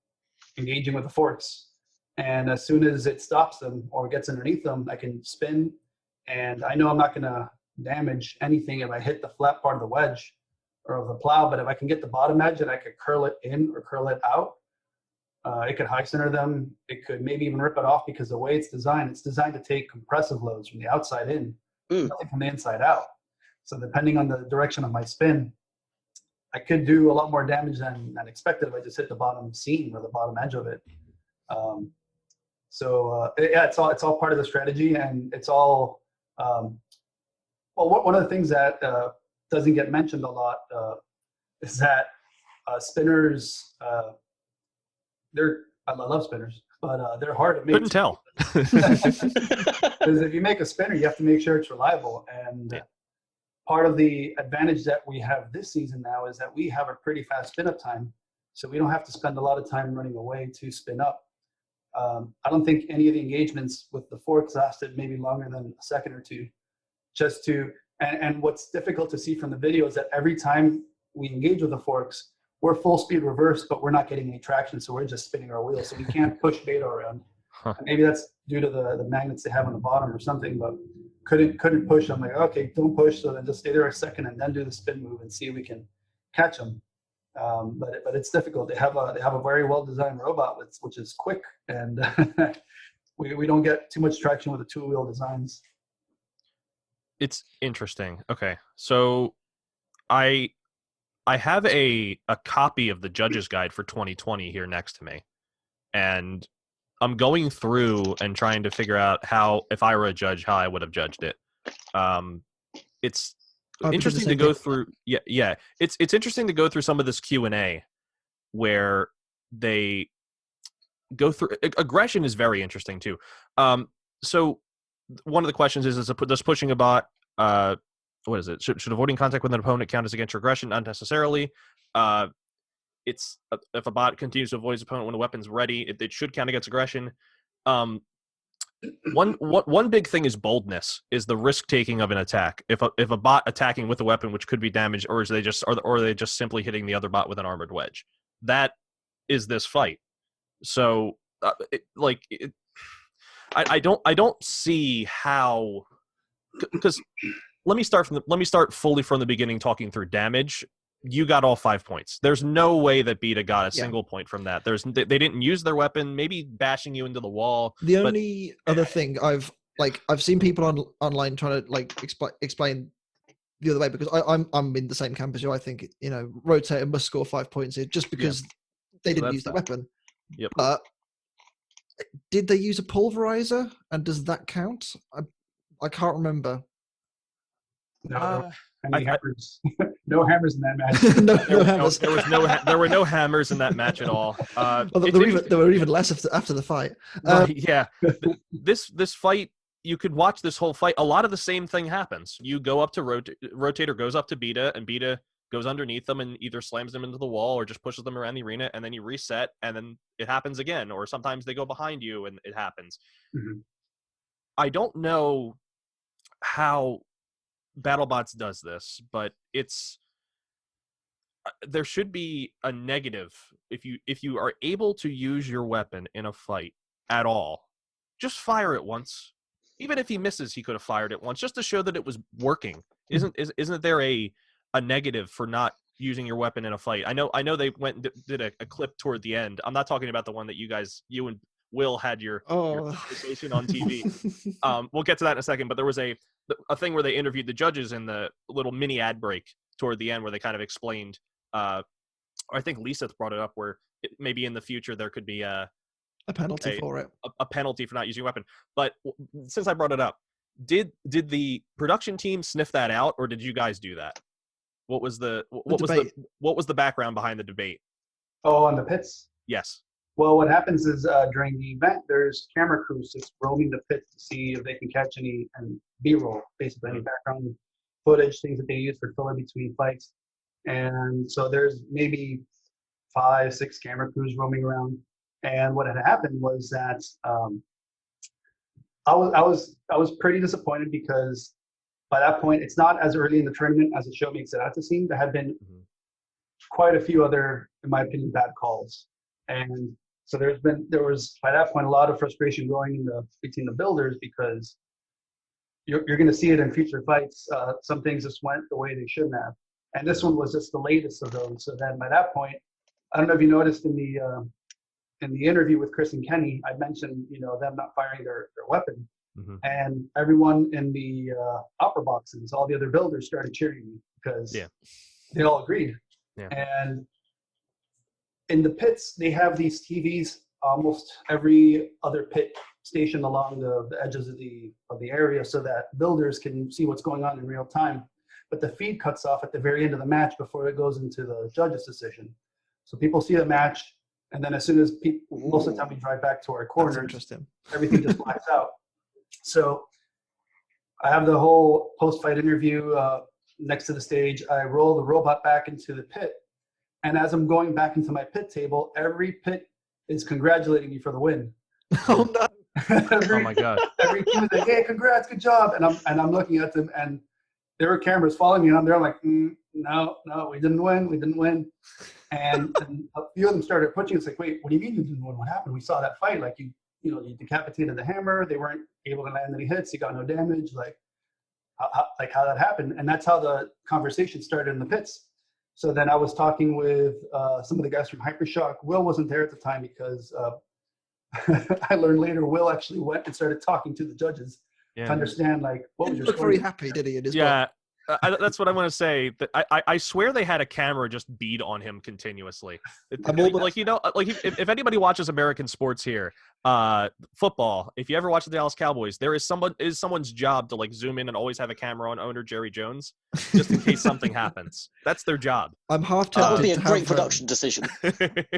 S4: engaging with the forks. And as soon as it stops them or gets underneath them, I can spin. And I know I'm not going to damage anything if I hit the flat part of the wedge or of the plow, but if I can get the bottom edge and I could curl it in or curl it out, it could high center them. It could maybe even rip it off, because the way it's designed to take compressive loads from the outside in, nothing from the inside out. So depending on the direction of my spin, I could do a lot more damage than expected if I just hit the bottom seam or the bottom edge of it. Yeah, it's all part of the strategy, and it's all. Well, one of the things that doesn't get mentioned a lot is that spinners. I love spinners, but they're hard to make.
S2: Couldn't tell.
S4: Because if you make a spinner, you have to make sure it's reliable. And part of the advantage that we have this season now is that we have a pretty fast spin up time, so we don't have to spend a lot of time running away to spin up. I don't think any of the engagements with the forks lasted maybe longer than a second or two. And what's difficult to see from the video is that every time we engage with the forks, we're full speed reverse, but we're not getting any traction, so we're just spinning our wheels. So we can't push Beta around. Maybe that's due to the magnets they have on the bottom or something, but couldn't push. I'm like, okay, don't push. So then just stay there a second and then do the spin move and see if we can catch them. But it's difficult. They have a very well designed robot which is quick, and we don't get too much traction with the 2-wheel designs.
S2: It's interesting. Okay, so I have a copy of the judge's guide for 2020 here next to me, and I'm going through and trying to figure out how, if I were a judge, how I would have judged it. It's interesting to go through. Yeah. It's interesting to go through some of this Q&A where they go through. Aggression is very interesting too. So one of the questions is does pushing a bot, what is it? Should avoiding contact with an opponent count as against your aggression? Not necessarily. It's if a bot continues to avoid his opponent when the weapon's ready, it should count against aggression. One big thing is boldness, is the risk taking of an attack. If a bot attacking with a weapon which could be damaged, or are they just simply hitting the other bot with an armored wedge? That is this fight. So I don't see how, because let me start fully from the beginning, talking through damage. You got all 5 points. There's no way that Beta got a single point from that. They didn't use their weapon, maybe bashing you into the wall.
S1: The only other thing I've seen people online trying to explain the other way, because I'm in the same camp as you. I think, Rotator must score 5 points here just because they didn't use the weapon.
S2: Yep.
S1: But did they use a pulverizer, and does that count? I can't remember.
S4: No, hammers. No hammers in that match.
S1: no hammers.
S2: There were no hammers in that match at all.
S1: There were even less after the fight.
S2: Yeah, this fight, you could watch this whole fight. A lot of the same thing happens. You go up to Rotator goes up to Beta, and Beta goes underneath them and either slams them into the wall or just pushes them around the arena, and then you reset, and then it happens again. Or sometimes they go behind you and it happens.
S4: Mm-hmm.
S2: I don't know how BattleBots does this, but there should be a negative if you are able to use your weapon in a fight at all. Just fire it once. Even if he misses, he could have fired it once just to show that it was working. Isn't there a negative for not using your weapon in a fight? I know they went and did a clip toward the end. I'm not talking about the one that you and Will had your conversation on TV. We'll get to that in a second, but there was a thing where they interviewed the judges in the little mini ad break toward the end where they kind of explained, I think Lisa brought it up, where maybe in the future there could be a
S1: penalty for it.
S2: A penalty for not using a weapon. But since I brought it up, did the production team sniff that out, or did you guys do that? What was the background behind the debate?
S4: Oh, on the pits?
S2: Yes.
S4: Well, what happens is during the event, there's camera crews just roaming the pits to see if they can catch any B-roll, basically any background footage, things that they use for filler between fights. And so there's maybe 5-6 camera crews roaming around. And what had happened was that I was pretty disappointed because by that point, it's not as early in the tournament as the show makes it out to seem. There had been quite a few other, in my opinion, bad calls. And so there was by that point a lot of frustration going between the builders because you're going to see it in future fights. Some things just went the way they shouldn't have, and this one was just the latest of those. So then by that point, I don't know if you noticed in the interview with Chris and Kenny, I mentioned them not firing their weapon, and everyone in the upper boxes, all the other builders started cheering me because they all agreed. Yeah. And in the pits, they have these TVs almost every other pit station along the edges of the area so that builders can see what's going on in real time. But the feed cuts off at the very end of the match before it goes into the judge's decision. So people see the match, and then as soon as most of the time we drive back to our corners, everything just blacks out. So I have the whole post-fight interview next to the stage. I roll the robot back into the pit. And as I'm going back into my pit table, every pit is congratulating me for the win.
S1: Oh no!
S2: Oh my God!
S4: Every team is like, "Hey, congrats, good job!" And I'm looking at them, and there were cameras following me, and I'm there like, "No, we didn't win." And a few of them started pushing. It's like, "Wait, what do you mean you didn't win? What happened? We saw that fight. Like you decapitated the hammer. They weren't able to land any hits. You got no damage. Like how that happened?" And that's how the conversation started in the pits. So then I was talking with some of the guys from Hypershock. Will wasn't there at the time because I learned later Will actually went and started talking to the judges to understand what was your
S1: look
S4: story.
S1: very happy, did he?
S2: That's what I want to say. I swear they had a camera just bead on him continuously. If anybody watches American sports here, football, if you ever watch the Dallas Cowboys, there is someone's job to zoom in and always have a camera on owner Jerry Jones, just in case something happens. That's their job.
S1: I'm half tempted.
S3: That would be a great production decision.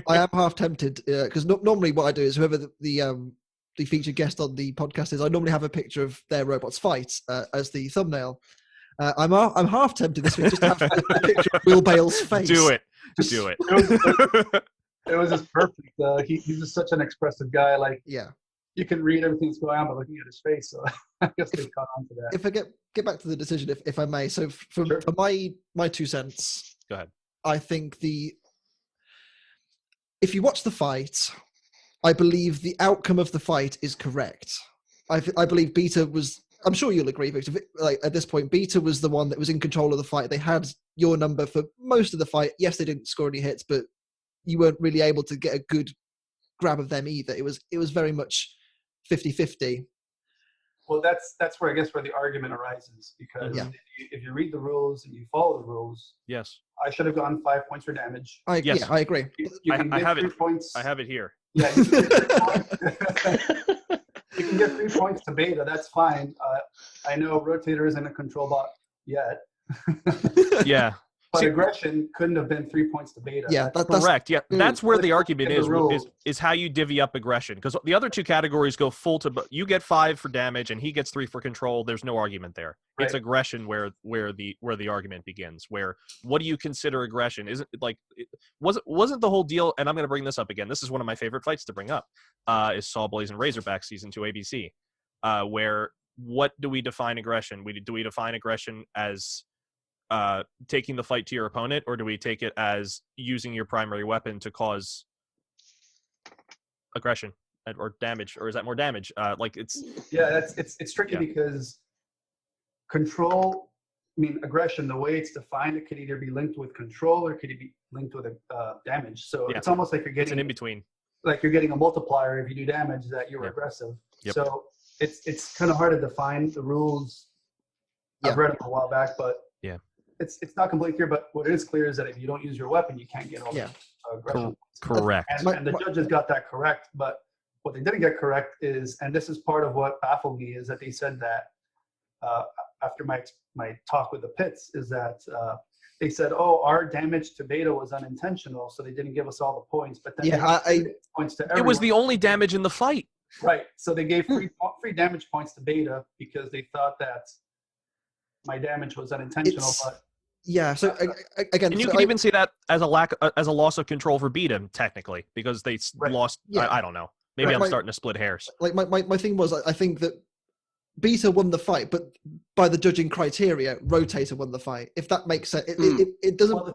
S1: I am half tempted because normally what I do is whoever the featured guest on the podcast is, I normally have a picture of their robots fight as the thumbnail. I'm half tempted this week just to have a picture of Will Bale's face.
S2: Do it.
S4: It was just perfect. He's just such an expressive guy. You can read everything that's going on by looking at his face. So I guess they caught on to that.
S1: If I get back to the decision, if I may. So for my 2 cents,
S2: go ahead.
S1: I think if you watch the fight, I believe the outcome of the fight is correct. I believe Beta was. I'm sure you'll agree, Victor. At this point, Beta was the one that was in control of the fight. They had your number for most of the fight. Yes, they didn't score any hits, but you weren't really able to get a good grab of them either. It was very much 50-50.
S4: Well, that's where I guess where the argument arises because if you read the rules and you follow the rules,
S2: yes,
S4: I should have gotten 5 points for damage.
S1: I agree.
S4: I have 3 points.
S2: I have it here.
S4: Yeah. You can get 3 points to Beta. That's fine. I know Rotator isn't a control bot yet.
S2: Yeah.
S4: But
S2: See,
S4: aggression couldn't have been 3 points to beta.
S1: Yeah, that's
S2: correct. Yeah, that's where the
S4: Click
S2: argument
S4: in the
S2: is
S4: rules.
S2: how you divvy up aggression, because the other two categories go full to. You get 5 for damage, and he gets 3 for control. There's no argument there.
S4: Right.
S2: It's aggression where the argument begins. Where what do you consider aggression? Isn't like wasn't the whole deal? And I'm going to bring this up again. This is one of my favorite fights to bring up. Is Sawblaze and Razorback season 2 ABC, where what do we define aggression? Do we define aggression as taking the fight to your opponent, or do we take it as using your primary weapon to cause aggression or damage, or is that more damage?
S4: It's tricky because control, aggression, the way it's defined, it could either be linked with control or it could be linked with damage. So it's almost like you're getting
S2: an in between.
S4: Like you're getting a multiplier if you do damage that you're aggressive.
S2: Yep.
S4: So it's kind of hard to define the rules. I've read them a while back, but it's not completely clear. But what is clear is that if you don't use your weapon, you can't get all the aggression.
S2: Correct.
S4: And the judges got that correct, but what they didn't get correct is, and this is part of what baffled me, is that they said that after my talk with the pits, is that they said, "Oh, our damage to beta was unintentional, so they didn't give us all the points." But then points to everyone.
S2: It was the only damage in the fight.
S4: Right. So they gave free damage points to beta because they thought that my damage was unintentional.
S1: So again,
S2: and you can even see that as a loss of control for beta, technically, because they lost. I don't know. Maybe I'm starting to split hairs.
S1: Like my thing was, I think that Beta won the fight, but by the judging criteria, Rotator won the fight. If that makes sense, it doesn't.
S4: Well,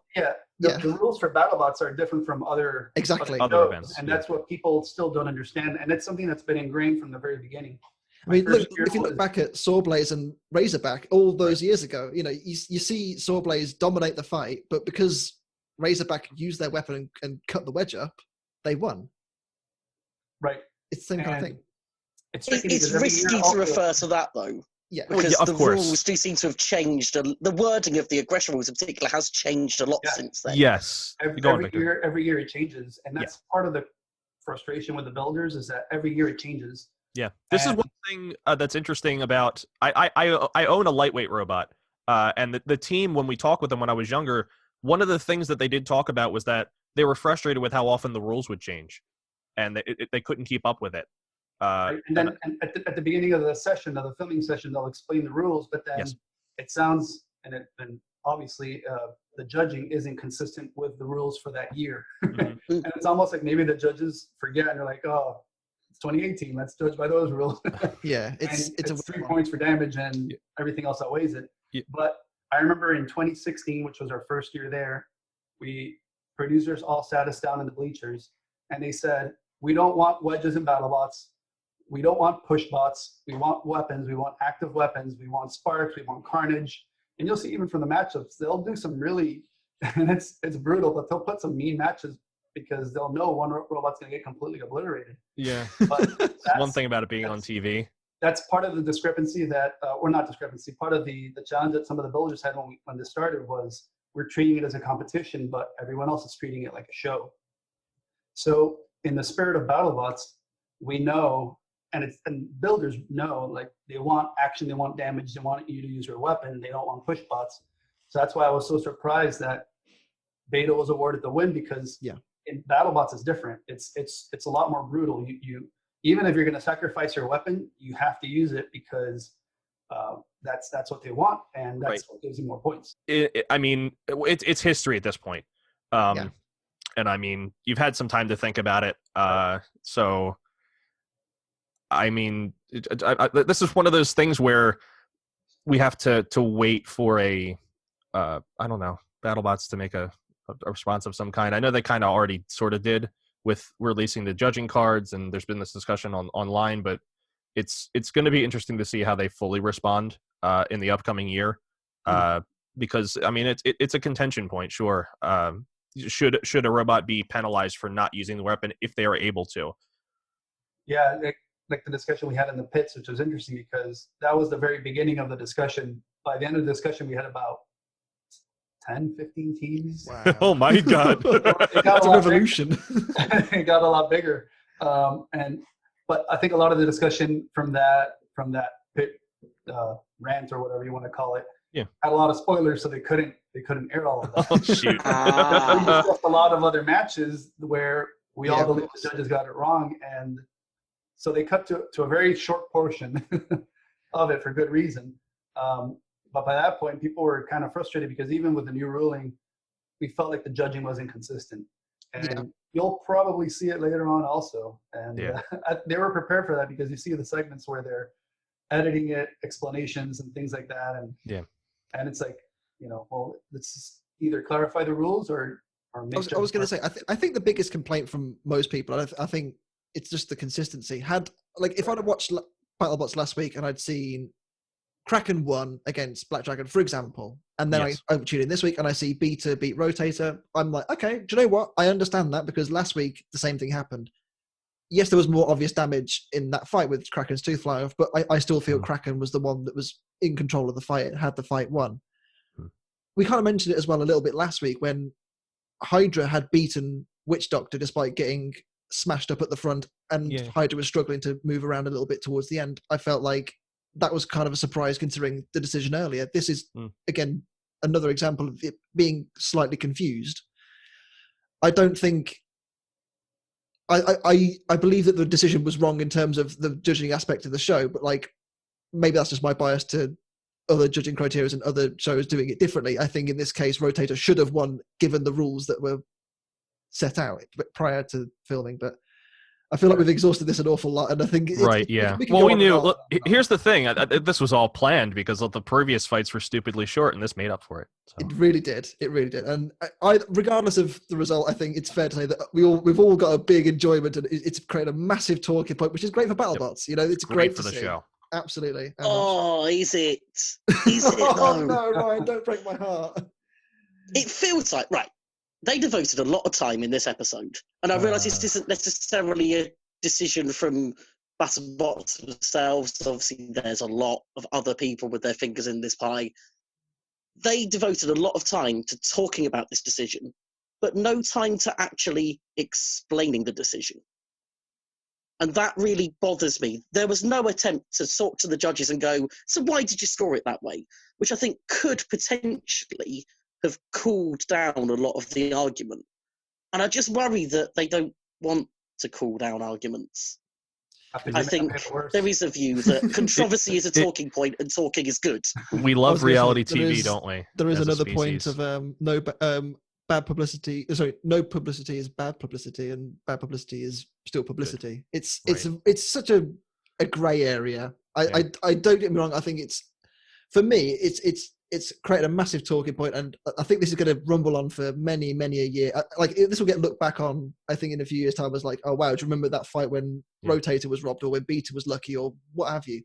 S4: the rules for BattleBots are different from other
S2: other events,
S4: and that's what people still don't understand. And it's something that's been ingrained from the very beginning.
S1: Look, if you look back at Sawblaze and Razorback all those years ago, you see Sawblaze dominate the fight, but because Razorback used their weapon and cut the wedge up, they won.
S4: Right.
S1: It's the same kind of thing.
S3: It's risky to refer to that, though.
S1: Yeah,
S3: because the rules do seem to have changed. The wording of the aggression rules in particular has changed a lot since then.
S2: Yes.
S4: Every year it changes. And that's part of the frustration with the builders, is that every year it changes.
S2: Yeah. This is one thing that's interesting about... I own a lightweight robot. And the team, when we talked with them when I was younger, one of the things that they did talk about was that they were frustrated with how often the rules would change. And they couldn't keep up with it.
S4: And then at the beginning of the filming session, they'll explain the rules, but then it sounds, and obviously the judging isn't consistent with the rules for that year. And it's almost like maybe the judges forget and they're like, oh, it's 2018, let's judge by those rules. It's 3 points for damage and everything else outweighs it. But I remember in 2016, which was our first year there, producers all sat us down in the bleachers and they said, we don't want wedges and BattleBots. We don't want push bots. We want weapons. We want active weapons. We want sparks. We want carnage. And you'll see even from the matchups, they'll do some really, and it's brutal, but they'll put some mean matches because they'll know one robot's going to get completely obliterated.
S2: Yeah. But one thing about it being on TV.
S4: That's part of the discrepancy that, or not discrepancy, part of the challenge that some of the builders had when this started was we're treating it as a competition, but everyone else is treating it like a show. So in the spirit of BattleBots, we know, and builders know, like they want action, they want damage, they want you to use your weapon, they don't want push bots. So that's why I was so surprised that Beta was awarded the win, because in BattleBots is different. It's a lot more brutal. You even if you're going to sacrifice your weapon, you have to use it because that's what they want, and that's what gives you more points.
S2: It's history at this point. And I mean, you've had some time to think about it. So, I mean, this is one of those things where we have to wait for I don't know, BattleBots to make a response of some kind. I know they kind of already sort of did with releasing the judging cards, and there's been this discussion online, but it's going to be interesting to see how they fully respond in the upcoming year. Because, I mean, it's a contention point, sure. Should a robot be penalized for not using the weapon if they are able to?
S4: Yeah, like the discussion we had in the pits, which was interesting because that was the very beginning of the discussion. By the end of the discussion, we had about 10, 15 teams.
S1: Wow.
S2: Oh my God.
S1: That's a revolution.
S4: It got a lot bigger. But I think a lot of the discussion from that pit rant or whatever you want to call it had a lot of spoilers, so they couldn't air all of that.
S2: Oh shoot!
S4: We discussed a lot of other matches where we all believe the judges got it wrong, and so they cut to a very short portion of it for good reason. But by that point, people were kind of frustrated because even with the new ruling, we felt like the judging wasn't consistent. And you'll probably see it later on also. And they were prepared for that because you see the segments where they're editing it, explanations and things like that. And it's like, well, let's just either clarify the rules or make
S1: I was going to say, I think the biggest complaint from most people, I think it's just the consistency. If I'd have watched BattleBots last week and I'd seen Kraken won against Black Dragon, for example, and then I tune in this week and I see Beta beat Rotator, I'm like, okay, do you know what? I understand that because last week the same thing happened. Yes, there was more obvious damage in that fight with Kraken's tooth flying off, but I still feel Kraken was the one that was in control of the fight and had the fight won. We kind of mentioned it as well a little bit last week when Hydra had beaten Witch Doctor despite getting smashed up at the front, and Hydra was struggling to move around a little bit towards the end. I felt like that was kind of a surprise considering the decision earlier. This is, again, another example of it being slightly confused. I don't think... I believe that the decision was wrong in terms of the judging aspect of the show, but maybe that's just my bias to other judging criteria and other shows doing it differently. I think in this case, Rotator should have won given the rules that were set out prior to filming, but I feel like we've exhausted this an awful lot, and I think
S2: we knew. Look, here's the thing: this was all planned because the previous fights were stupidly short, and this made up for it. So.
S1: It really did. And regardless of the result, I think it's fair to say that we've all got a big enjoyment, and it's created a massive talking point, which is great for BattleBots. It's great
S2: for the show.
S1: Absolutely.
S3: Is it? Is it?
S1: Oh no, Ryan! Don't break my heart.
S3: It feels like they devoted a lot of time in this episode, and I realise this isn't necessarily a decision from BattleBots themselves. Obviously, there's a lot of other people with their fingers in this pie. They devoted a lot of time to talking about this decision, but no time to actually explaining the decision. And that really bothers me. There was no attempt to talk to the judges and go, so why did you score it that way? Which I think could potentially have cooled down a lot of the argument. And I just worry that they don't want to cool down arguments. I think there is a view that controversy is a talking point and talking is good.
S2: We love reality TV, don't we?
S1: There is another point of bad publicity. Sorry, no publicity is bad publicity, and bad publicity is still publicity. Good. It's such a grey area. I don't get me wrong. I think for me it's created a massive talking point, and I think this is going to rumble on for many a year. This will get looked back on, I think, in a few years' time as like, oh wow, do you remember that fight when Rotator was robbed, or when Beta was lucky, or what have you?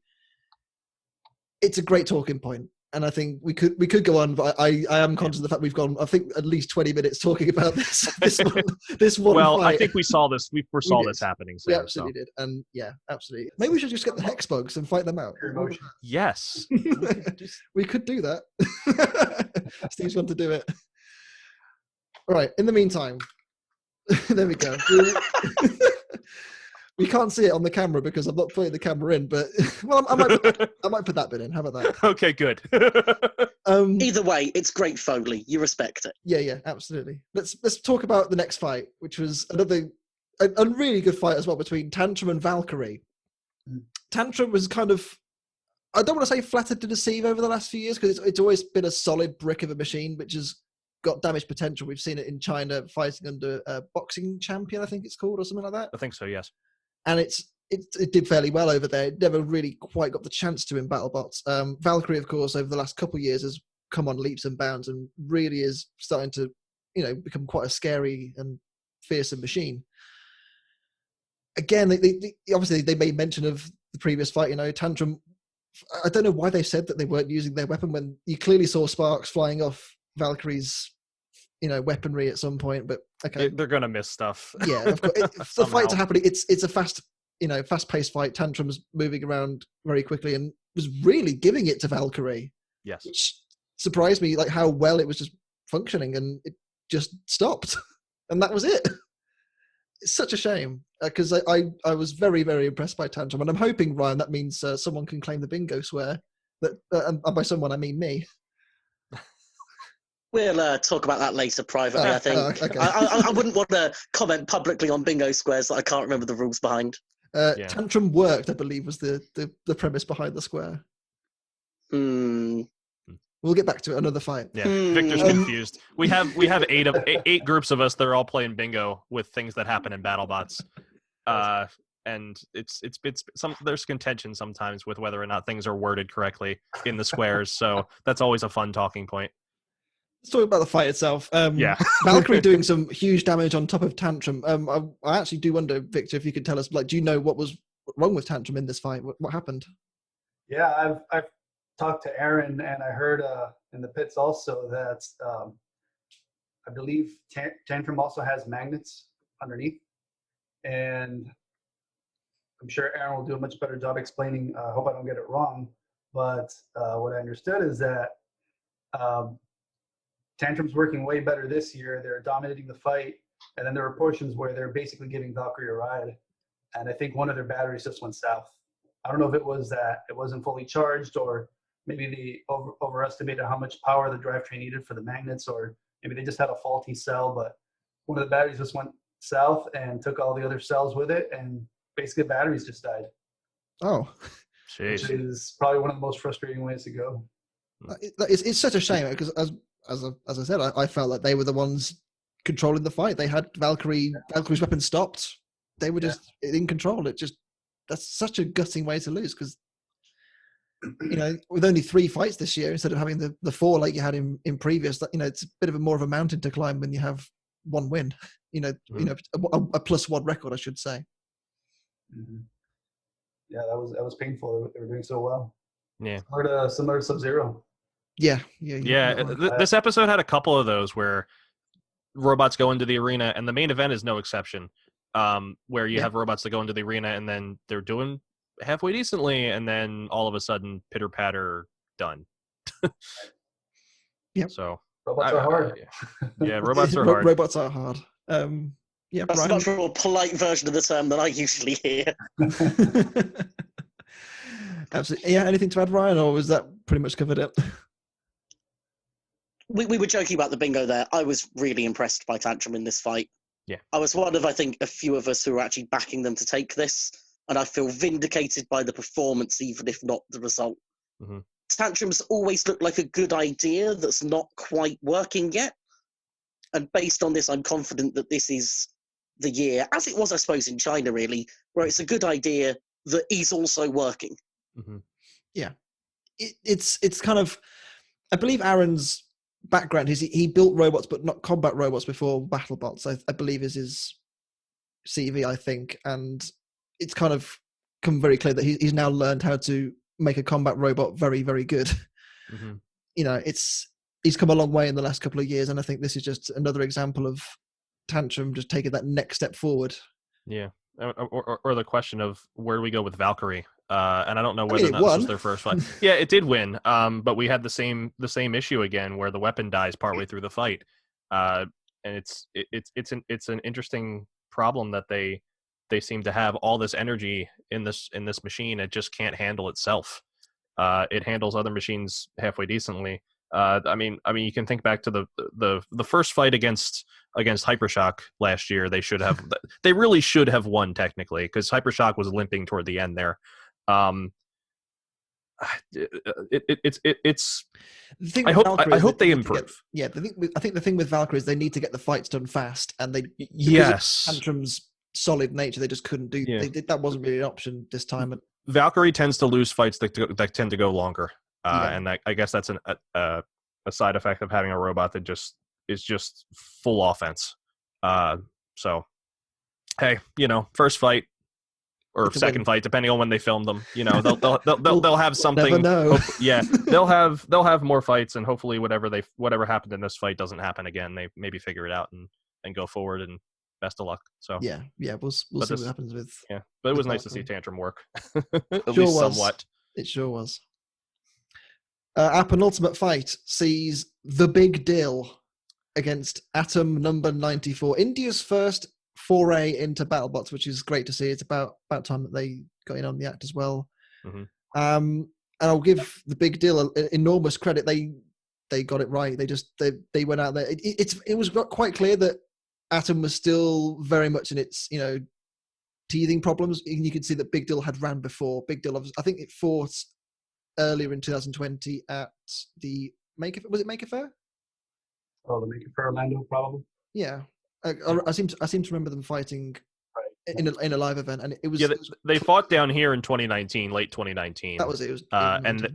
S1: It's a great talking point, and I think we could go on, but I am conscious of the fact we've gone, I think, at least 20 minutes talking about this one.
S2: Well,
S1: fight.
S2: I think we saw this. We foresaw this happening.
S1: We absolutely did, and absolutely. Maybe we should just get the hex bugs and fight them out.
S2: Yes,
S1: we could do that. Steve's want to do it. All right. In the meantime, there we go. We can't see it on the camera because I'm not putting the camera in, but I might put that bit in. How about that?
S2: Okay, good.
S3: Either way, it's great Foley. You respect it.
S1: Yeah, absolutely. Let's talk about the next fight, which was a really good fight as well between Tantrum and Valkyrie. Tantrum was kind of, I don't want to say flattered to deceive over the last few years because it's always been a solid brick of a machine, which has got damage potential. We've seen it in China fighting under a boxing champion, I think it's called, or something like that.
S2: I think so, yes.
S1: And it did fairly well over there. It never really quite got the chance to in BattleBots. Valkyrie, of course, over the last couple of years has come on leaps and bounds and really is starting to, become quite a scary and fearsome machine. Again, obviously they made mention of the previous fight. Tantrum, I don't know why they said that they weren't using their weapon when you clearly saw sparks flying off Valkyrie's, weaponry at some point. But okay,
S2: they're gonna miss stuff.
S1: Yeah, of course. The fights are happening. It's a fast-paced fight. Tantrum's moving around very quickly and was really giving it to Valkyrie.
S2: Yes,
S1: which surprised me, like how well it was just functioning, and it just stopped, and that was it. It's such a shame because I was very, very impressed by Tantrum, and I'm hoping, Ryan, that means someone can claim the bingo swear. That and by someone I mean me.
S3: We'll talk about that later privately, I think.
S1: Okay.
S3: I wouldn't want to comment publicly on bingo squares that I can't remember the rules behind.
S1: Tantrum worked, I believe, was the premise behind the square. We'll get back to it, another fight.
S2: Yeah, Victor's confused. We have eight groups of us that are all playing bingo with things that happen in BattleBots. And it's there's contention sometimes with whether or not things are worded correctly in the squares, so that's always a fun talking point.
S1: Let's talk about the fight itself. Valkyrie doing some huge damage on top of Tantrum. I actually do wonder, Victor, if you could tell us, do you know what was wrong with Tantrum in this fight? What happened?
S4: Yeah, I've talked to Aaron, and I heard in the pits also that I believe Tantrum also has magnets underneath, and I'm sure Aaron will do a much better job explaining. I hope I don't get it wrong, but what I understood is that Tantrum's working way better this year. They're dominating the fight, and then there were portions where they're basically giving Valkyrie a ride, and I think one of their batteries just went south. I don't know if it was that it wasn't fully charged, or maybe they overestimated how much power the drivetrain needed for the magnets, or maybe they just had a faulty cell, but one of the batteries just went south and took all the other cells with it, and basically the batteries just died.
S1: Oh.
S2: Jeez.
S4: Which is probably one of the most frustrating ways to go.
S1: It's such a shame, because as I said, I felt like they were the ones controlling the fight. They had Valkyrie's weapon stopped. They were just in control. That's such a gutting way to lose, because with only 3 fights this year instead of having the 4 like you had in previous, it's a bit of more of a mountain to climb when you have 1 win. A +1 record, I should say.
S4: Mm-hmm. Yeah, that was painful. They were doing so well.
S2: Yeah,
S4: similar to SubZero.
S2: Yeah. This episode had a couple of those where robots go into the arena, and the main event is no exception. Where you have robots that go into the arena, and then they're doing halfway decently, and then all of a sudden, pitter patter, done.
S1: Yep.
S2: So
S4: robots are hard.
S2: Yeah, robots are hard.
S1: Robots are hard.
S3: That's a much more polite version of the term than I usually hear.
S1: Absolutely. Yeah. Anything to add, Ryan, or was that pretty much covered it?
S3: We were joking about the bingo there. I was really impressed by Tantrum in this fight.
S2: Yeah.
S3: I was one of, I think, a few of us who were actually backing them to take this, and I feel vindicated by the performance, even if not the result.
S2: Mm-hmm.
S3: Tantrums always look like a good idea that's not quite working yet. And based on this, I'm confident that this is the year, as it was, I suppose, in China, really, where it's a good idea that is also working.
S2: Mm-hmm.
S1: Yeah. It's kind of, I believe Aaron's background is he built robots, but not combat robots before BattleBots, I believe is his CV, I think. And it's kind of come very clear that he's now learned how to make a combat robot very, very good.
S2: Mm-hmm.
S1: He's come a long way in the last couple of years, and I think this is just another example of Tantrum just taking that next step forward.
S2: Yeah. Or the question of where do we go with Valkyrie? And I don't know whether or not this was their first fight. Yeah, it did win. But we had the same issue again, where the weapon dies partway through the fight. And it's an interesting problem that they seem to have all this energy in this machine. It just can't handle itself. It handles other machines halfway decently. I mean, you can think back to the first fight against Hypershock last year. They really should have won technically, because Hypershock was limping toward the end there. It's. I hope they improve.
S1: I think the thing with Valkyrie is they need to get the fights done fast, and Tantrum's solid nature, they just couldn't do.
S2: Yeah.
S1: That wasn't really an option this time.
S2: Valkyrie tends to lose fights that tend to go longer. And I guess that's a side effect of having a robot that is just full offense. So, hey, first fight or second fight, depending on when they film them, they'll have something.
S1: Never know.
S2: They'll have more fights, and hopefully whatever happened in this fight doesn't happen again. They maybe figure it out and go forward, and best of luck. So
S1: yeah, we'll see what happens with.
S2: Yeah, but it was nice to see Tantrum work, at
S1: sure
S2: least
S1: was.
S2: somewhat.
S1: It sure was. Our penultimate fight sees the Big Dill against Atom number 94. India's first foray into BattleBots, which is great to see. It's about time that they got in on the act as well.
S2: Mm-hmm.
S1: And I'll give the Big Dill enormous credit. They they got it right. They went out there. It was quite clear that Atom was still very much in its, teething problems. And you could see that Big Dill had ran before. Big Dill, I think it fought earlier in 2020 at the was it Maker Faire?
S4: Oh, the Maker Faire Orlando, probably.
S1: Yeah, I seem to remember them fighting in a live event, and it was.
S2: Yeah, they fought down here in 2019, late 2019.
S1: That was it.
S2: And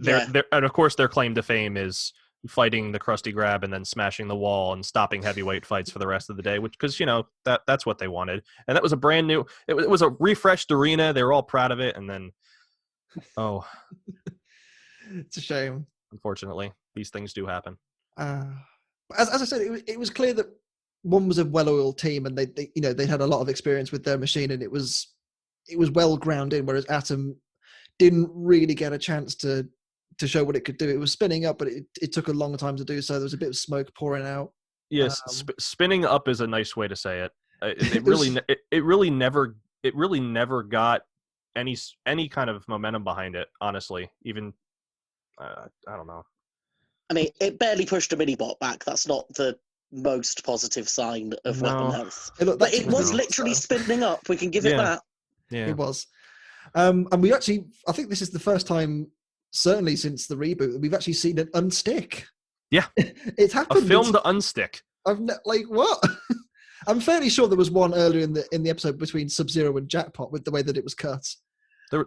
S2: and of course their claim to fame is fighting the Krusty Grab and then smashing the wall and stopping heavyweight fights for the rest of the day, which because that's what they wanted, and that was a brand new. It was a refreshed arena. They were all proud of it, and then
S1: it's a shame.
S2: Unfortunately, these things do happen.
S1: As I said, it was clear that one was a well-oiled team, and they had a lot of experience with their machine, and it was well ground in. Whereas Atom didn't really get a chance to show what it could do. It was spinning up, but it took a long time to do so. There was a bit of smoke pouring out.
S2: Yes, spinning up is a nice way to say it. It really never got any kind of momentum behind it. Honestly, even I don't know.
S3: I mean, it barely pushed a mini-bot back. That's not the most positive sign of weapon health. But it was literally spinning up. We can give it that.
S2: Yeah,
S1: it was. And we actually, I think this is the first time, certainly since the reboot, that we've actually seen it unstick.
S2: Yeah.
S1: It's happened.
S2: A film to unstick.
S1: What? I'm fairly sure there was one earlier in the episode between SubZero and Jackpot with the way that it was cut.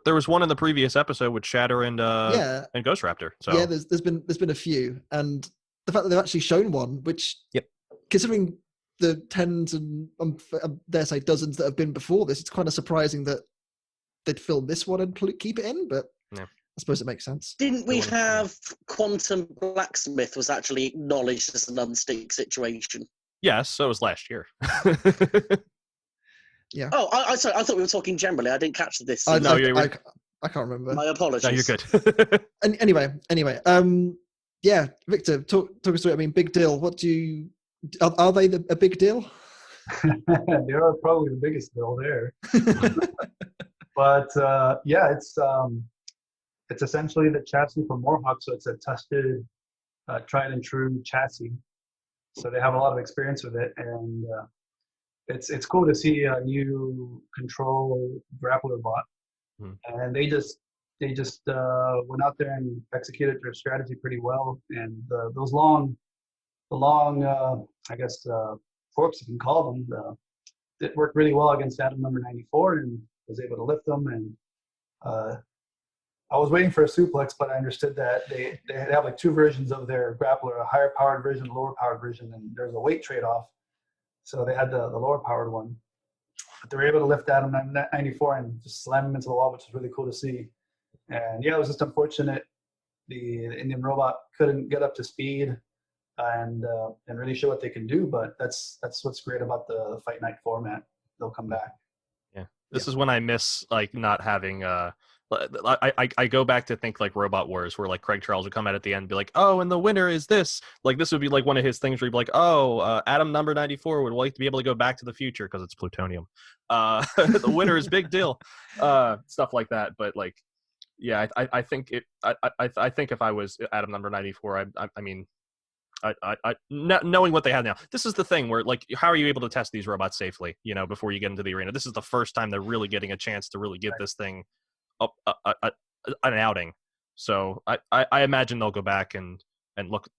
S2: There was one in the previous episode with Shatter and Ghost Raptor. So
S1: yeah, there's been a few, and the fact that they've actually shown one, which considering the tens and dare say dozens that have been before this, it's kind of surprising that they'd film this one and keep it in. But I suppose it makes sense.
S3: Didn't we have Quantum Blacksmith was actually acknowledged as an unstick situation?
S2: Yes, so it was last year.
S1: Yeah.
S3: Oh, sorry. I thought we were talking generally. I didn't catch this.
S1: I can't remember.
S3: My apologies.
S2: No, you're good.
S1: Anyway. Yeah, Victor, talk us through it. I mean, Big Dill. What do you? Are they a big deal?
S4: They are probably the biggest deal there. But it's essentially the chassis from Warhawk, so it's a tested, tried and true chassis. So they have a lot of experience with it, and it's cool to see a new control grappler bot. And they just went out there and executed their strategy pretty well. And those long forks, you can call them, it worked really well against Atom number 94 and was able to lift them. And I was waiting for a suplex, but I understood that they have like two versions of their grappler, a higher powered version, a lower powered version, and there's a weight trade-off. So they had the lower powered one. But they were able to lift Atom 94 and just slam him into the wall, which was really cool to see. And yeah, it was just unfortunate the Indian robot couldn't get up to speed and really show what they can do. But that's what's great about the Fight Night format. They'll come back.
S2: Yeah, this is when I miss like not having. I go back to think like Robot Wars, where like Craig Charles would come out at the end and be like, oh, and the winner is this. Like this would be like one of his things where he'd be like, oh, Atom number 94 would like to be able to go back to the future because it's plutonium. The winner is Big Dill. Stuff like that. But like, yeah, I think I think if I was Atom number 94, I mean, knowing what they have now, this is the thing where like, how are you able to test these robots safely? Before you get into the arena, this is the first time they're really getting a chance to really give this thing an outing. So I imagine they'll go back and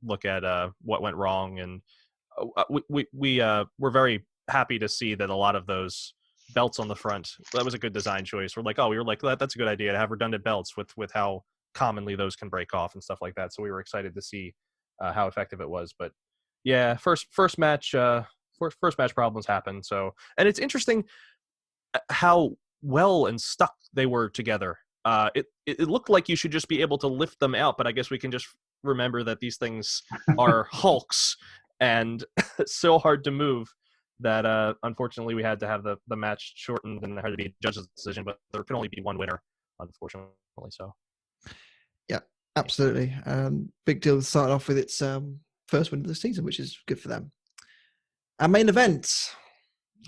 S2: look at what went wrong, and we're very happy to see that a lot of those belts on the front, that was a good design choice. We were like that's a good idea to have redundant belts with how commonly those can break off and stuff like that. So we were excited to see how effective it was. But yeah, first match problems happen. So, and it's interesting how well and stuck they were together. It looked like you should just be able to lift them out, but I guess we can just remember that these things are hulks and so hard to move that unfortunately we had to have the match shortened and there had to be a judge's decision, but there can only be one winner, unfortunately. So
S1: yeah, absolutely. Big Dill started off with its first win of the season, which is good for them. Our main event,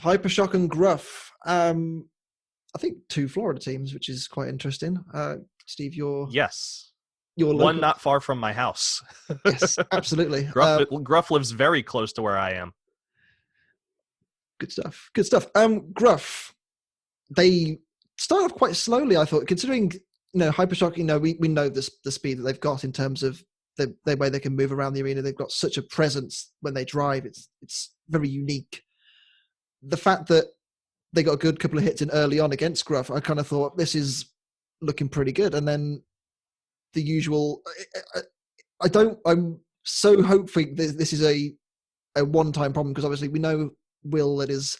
S1: Hypershock and Gruff. I think two Florida teams, which is quite interesting. Steve,
S2: yes.
S1: Your
S2: one
S1: local...
S2: not far from my house.
S1: Yes, absolutely.
S2: Gruff lives very close to where I am.
S1: Good stuff. Good stuff. Gruff, they started off quite slowly, I thought, considering, Hypershock, we know the speed that they've got in terms of the way they can move around the arena. They've got such a presence when they drive. It's very unique. The fact that they got a good couple of hits in early on against Gruff, I kind of thought this is looking pretty good. And then the usual, I'm so hoping this is a one-time problem, because obviously we know Will and his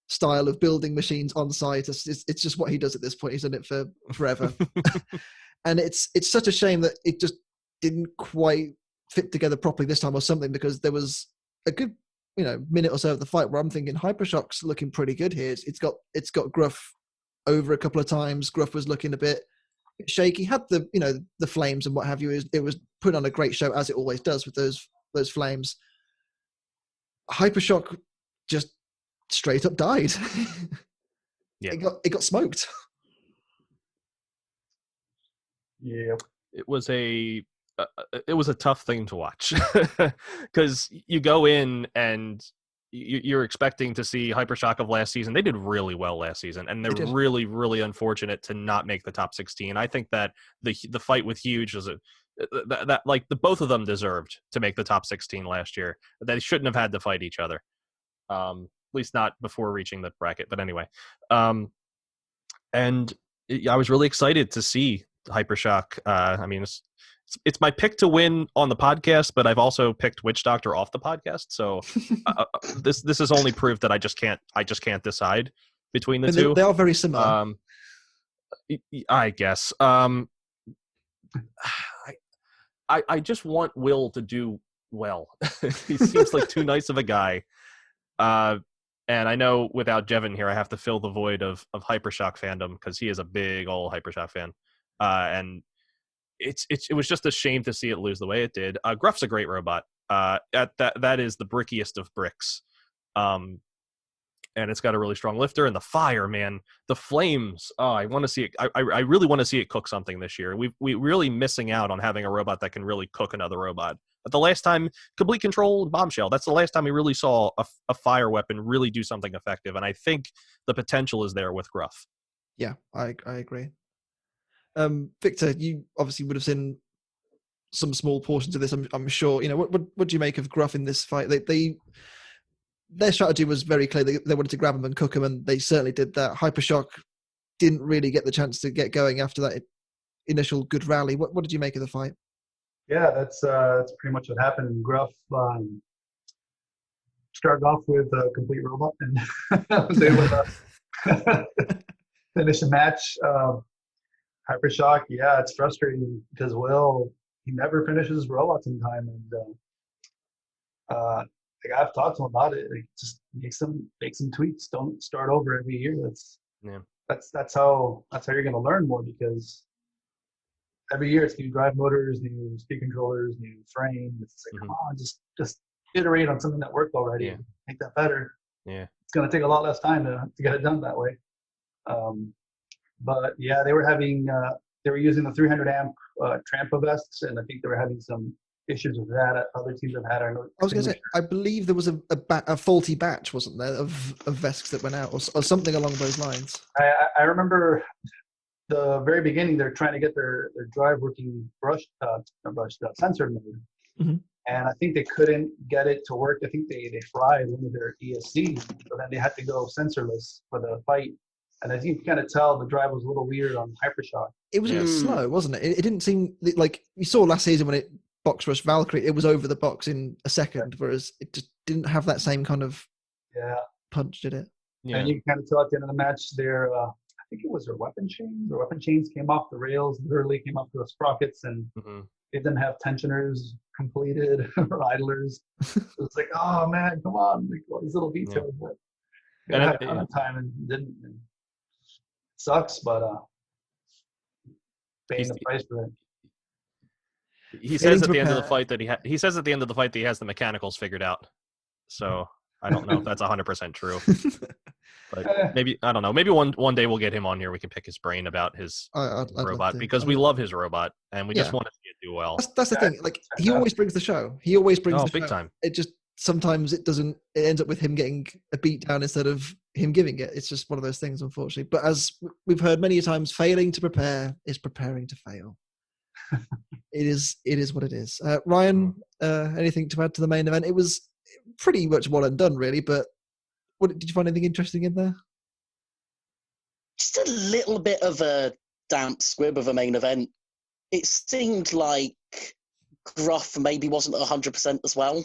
S1: style of building machines on site. It's just what he does at this point. He's done it for forever. And it's such a shame that it just didn't quite fit together properly this time or something, because there was a good minute or so of the fight where I'm thinking Hypershock's looking pretty good here. It's got Gruff over a couple of times. Gruff was looking a bit shaky, had the flames and what have you. It was put on a great show, as it always does with those flames. Hypershock just straight up died.
S2: Yeah,
S1: it got smoked.
S4: Yeah,
S2: it was a tough thing to watch, because you go in and you're expecting to see Hypershock of last season. They did really well last season, and they're really, really unfortunate to not make the top 16. I think that the fight with Huge was both of them deserved to make the top 16 last year. They shouldn't have had to fight each other, at least not before reaching the bracket. But anyway, and I was really excited to see Hypershock. I mean, it's my pick to win on the podcast, but I've also picked Witch Doctor off the podcast. So this is only proof that I just can't decide between the two.
S1: They are very similar.
S2: I guess. I just want Will to do well. He seems like too nice of a guy. And I know without Jevin here, I have to fill the void of Hypershock fandom, because he is a big old Hypershock fan. And it was just a shame to see it lose the way it did. Gruff's a great robot. That is the brickiest of bricks. And it's got a really strong lifter, and the fire, man, the flames. Oh, I want to see it. I really want to see it cook something this year. We really missing out on having a robot that can really cook another robot. But the last time, Complete Control and Bombshell, that's the last time we really saw a fire weapon really do something effective. And I think the potential is there with Gruff.
S1: Yeah, I agree. Victor, you obviously would have seen some small portions of this, I'm sure. What do you make of Gruff in this fight? Their strategy was very clear. They wanted to grab him and cook him, and they certainly did that. Hypershock didn't really get the chance to get going after that initial good rally. What did you make of the fight?
S4: Yeah, that's pretty much what happened. Gruff started off with a complete robot and was able to finish the match. Hypershock, yeah, it's frustrating because Will, he never finishes robots in time, and I've talked to him about it. Like, just make some tweaks. Don't start over every year. That's how you're gonna learn more, because every year it's new drive motors, new speed controllers, new frame. It's like, come on, just iterate on something that worked already and make that better.
S2: Yeah,
S4: it's gonna take a lot less time to get it done that way. But yeah, they were using the 300 amp Trampa vests, and I think they were having some issues with that. Other teams have had. I
S1: was going to say, I believe there was a faulty batch, wasn't there, of vests that went out, or something along those lines.
S4: I remember the very beginning, they're trying to get their drive working sensor mode, and I think they couldn't get it to work. I think they fried one of their ESCs, so then they had to go sensorless for the fight. And as you can kind of tell, the drive was a little weird on Hypershock. It was a bit slow, wasn't it? It didn't seem like you saw last season when it box rushed Valkyrie. It was over the box in a second, whereas it just didn't have that same kind of punch, did it? Yeah. And you can kind of tell at the end of the match, I think it was their weapon chains. Their weapon chains came off the rails, literally came off the sprockets, and they didn't have tensioners completed or idlers. So it's like, oh man, come on, like all these little details. But they had a ton of time and didn't. And sucks, but paying the price for it.
S2: He says at the end of the fight that he says at the end of the fight that he has the mechanicals figured out. So I don't know if that's 100% true. But maybe, I don't know. Maybe one day we'll get him on here. We can pick his brain about his
S1: I'd love
S2: robot
S1: to.
S2: because we love his robot and we just want to see it do well.
S1: That's the thing. Like, he always brings the show. He always brings the
S2: big
S1: show.
S2: time.
S1: It just sometimes it doesn't. It ends up with him getting a beat down instead of him giving it. It's just one of those things, unfortunately. But as we've heard many times, failing to prepare is preparing to fail. It is what it is. Ryan, anything to add to the main event? It was pretty much one and done, really. But did you find anything interesting in there?
S3: Just a little bit of a damp squib of a main event. It seemed like Gruff maybe wasn't 100% as well.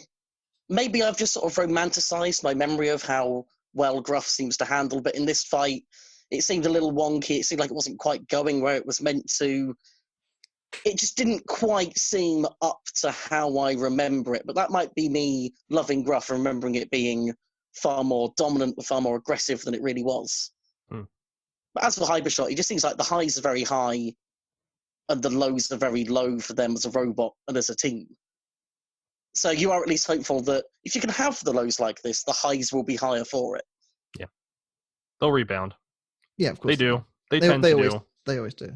S3: Maybe I've just sort of romanticized my memory of how well Gruff seems to handle, but in this fight, it seemed a little wonky. It seemed like it wasn't quite going where it was meant to. It just didn't quite seem up to how I remember it, but that might be me loving Gruff and remembering it being far more dominant and far more aggressive than it really was. But as for Hypershock, it just seems like the highs are very high and the lows are very low for them as a robot and as a team. So you are at least hopeful that if you can have the lows like this, the highs will be higher for it.
S2: Yeah. They'll rebound.
S1: Yeah, of course.
S2: They do. They tend to do.
S1: They always do.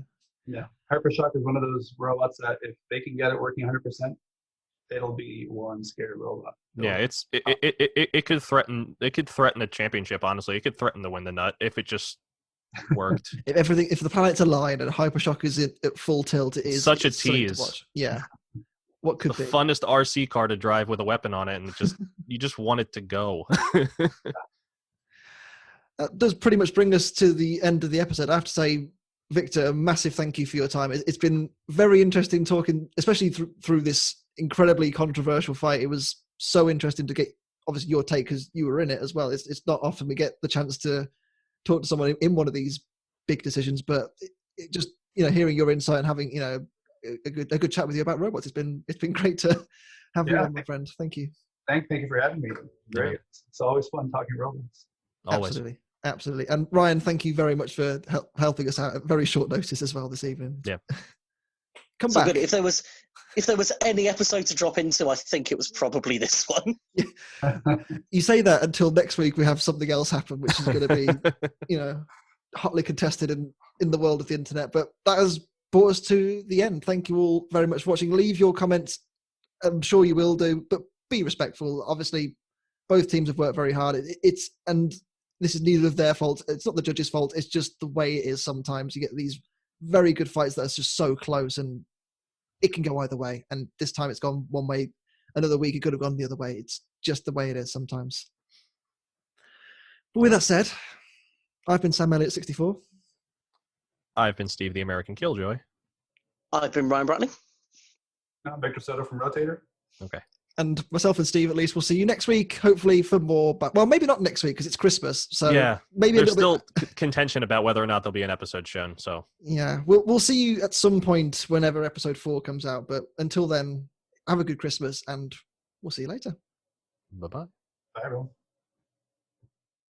S4: Yeah. Hypershock is one of those robots that if they can get it working 100%, it'll be one scary robot.
S2: It could threaten a championship, honestly. It could threaten to win the nut if it just worked.
S1: if the planets align and Hypershock is at full tilt, it is
S2: such a tease.
S1: Yeah. What could
S2: the
S1: be
S2: funnest RC car to drive with a weapon on it, and you just want it to go.
S1: That does pretty much bring us to the end of the episode. I have to say, Victor, a massive thank you for your time. It's been very interesting talking, especially through this incredibly controversial fight. It was so interesting to get, obviously, your take because you were in it as well. It's not often we get the chance to talk to someone in one of these big decisions, but it just, hearing your insight and having, a good chat with you about robots. It's been great to have you on, my friend. Thank you.
S4: Thank you for having me. Great. Yeah. It's always fun talking robots.
S2: Always.
S1: Absolutely. And Ryan, thank you very much for helping us out at very short notice as well this evening.
S2: Yeah.
S1: Come back.
S3: Good. If there was any episode to drop into, I think it was probably this one.
S1: You say that until next week we have something else happen, which is going to be, hotly contested in the world of the internet. But that has brought us to the end. Thank you all very much for watching. Leave your comments. I'm sure you will do, but be respectful. Obviously, both teams have worked very hard. And this is neither of their fault. It's not the judges' fault. It's just the way it is sometimes. You get these very good fights that are just so close and it can go either way. And this time it's gone one way. Another week it could have gone the other way. It's just the way it is sometimes. But with that said, I've been Sam Elliott 64.
S2: I've been Steve the American Killjoy.
S3: I've been Ryan Bratley.
S4: I'm Victor Soto from Rotator.
S2: Okay.
S1: And myself and Steve, at least, we'll see you next week, hopefully for more. But well, maybe not next week because it's Christmas. So
S2: yeah,
S1: maybe
S2: there's still contention about whether or not there'll be an episode shown. So
S1: yeah, we'll see you at some point whenever episode 4 comes out. But until then, have a good Christmas, and we'll see you later.
S2: Bye-bye.
S4: Bye, everyone.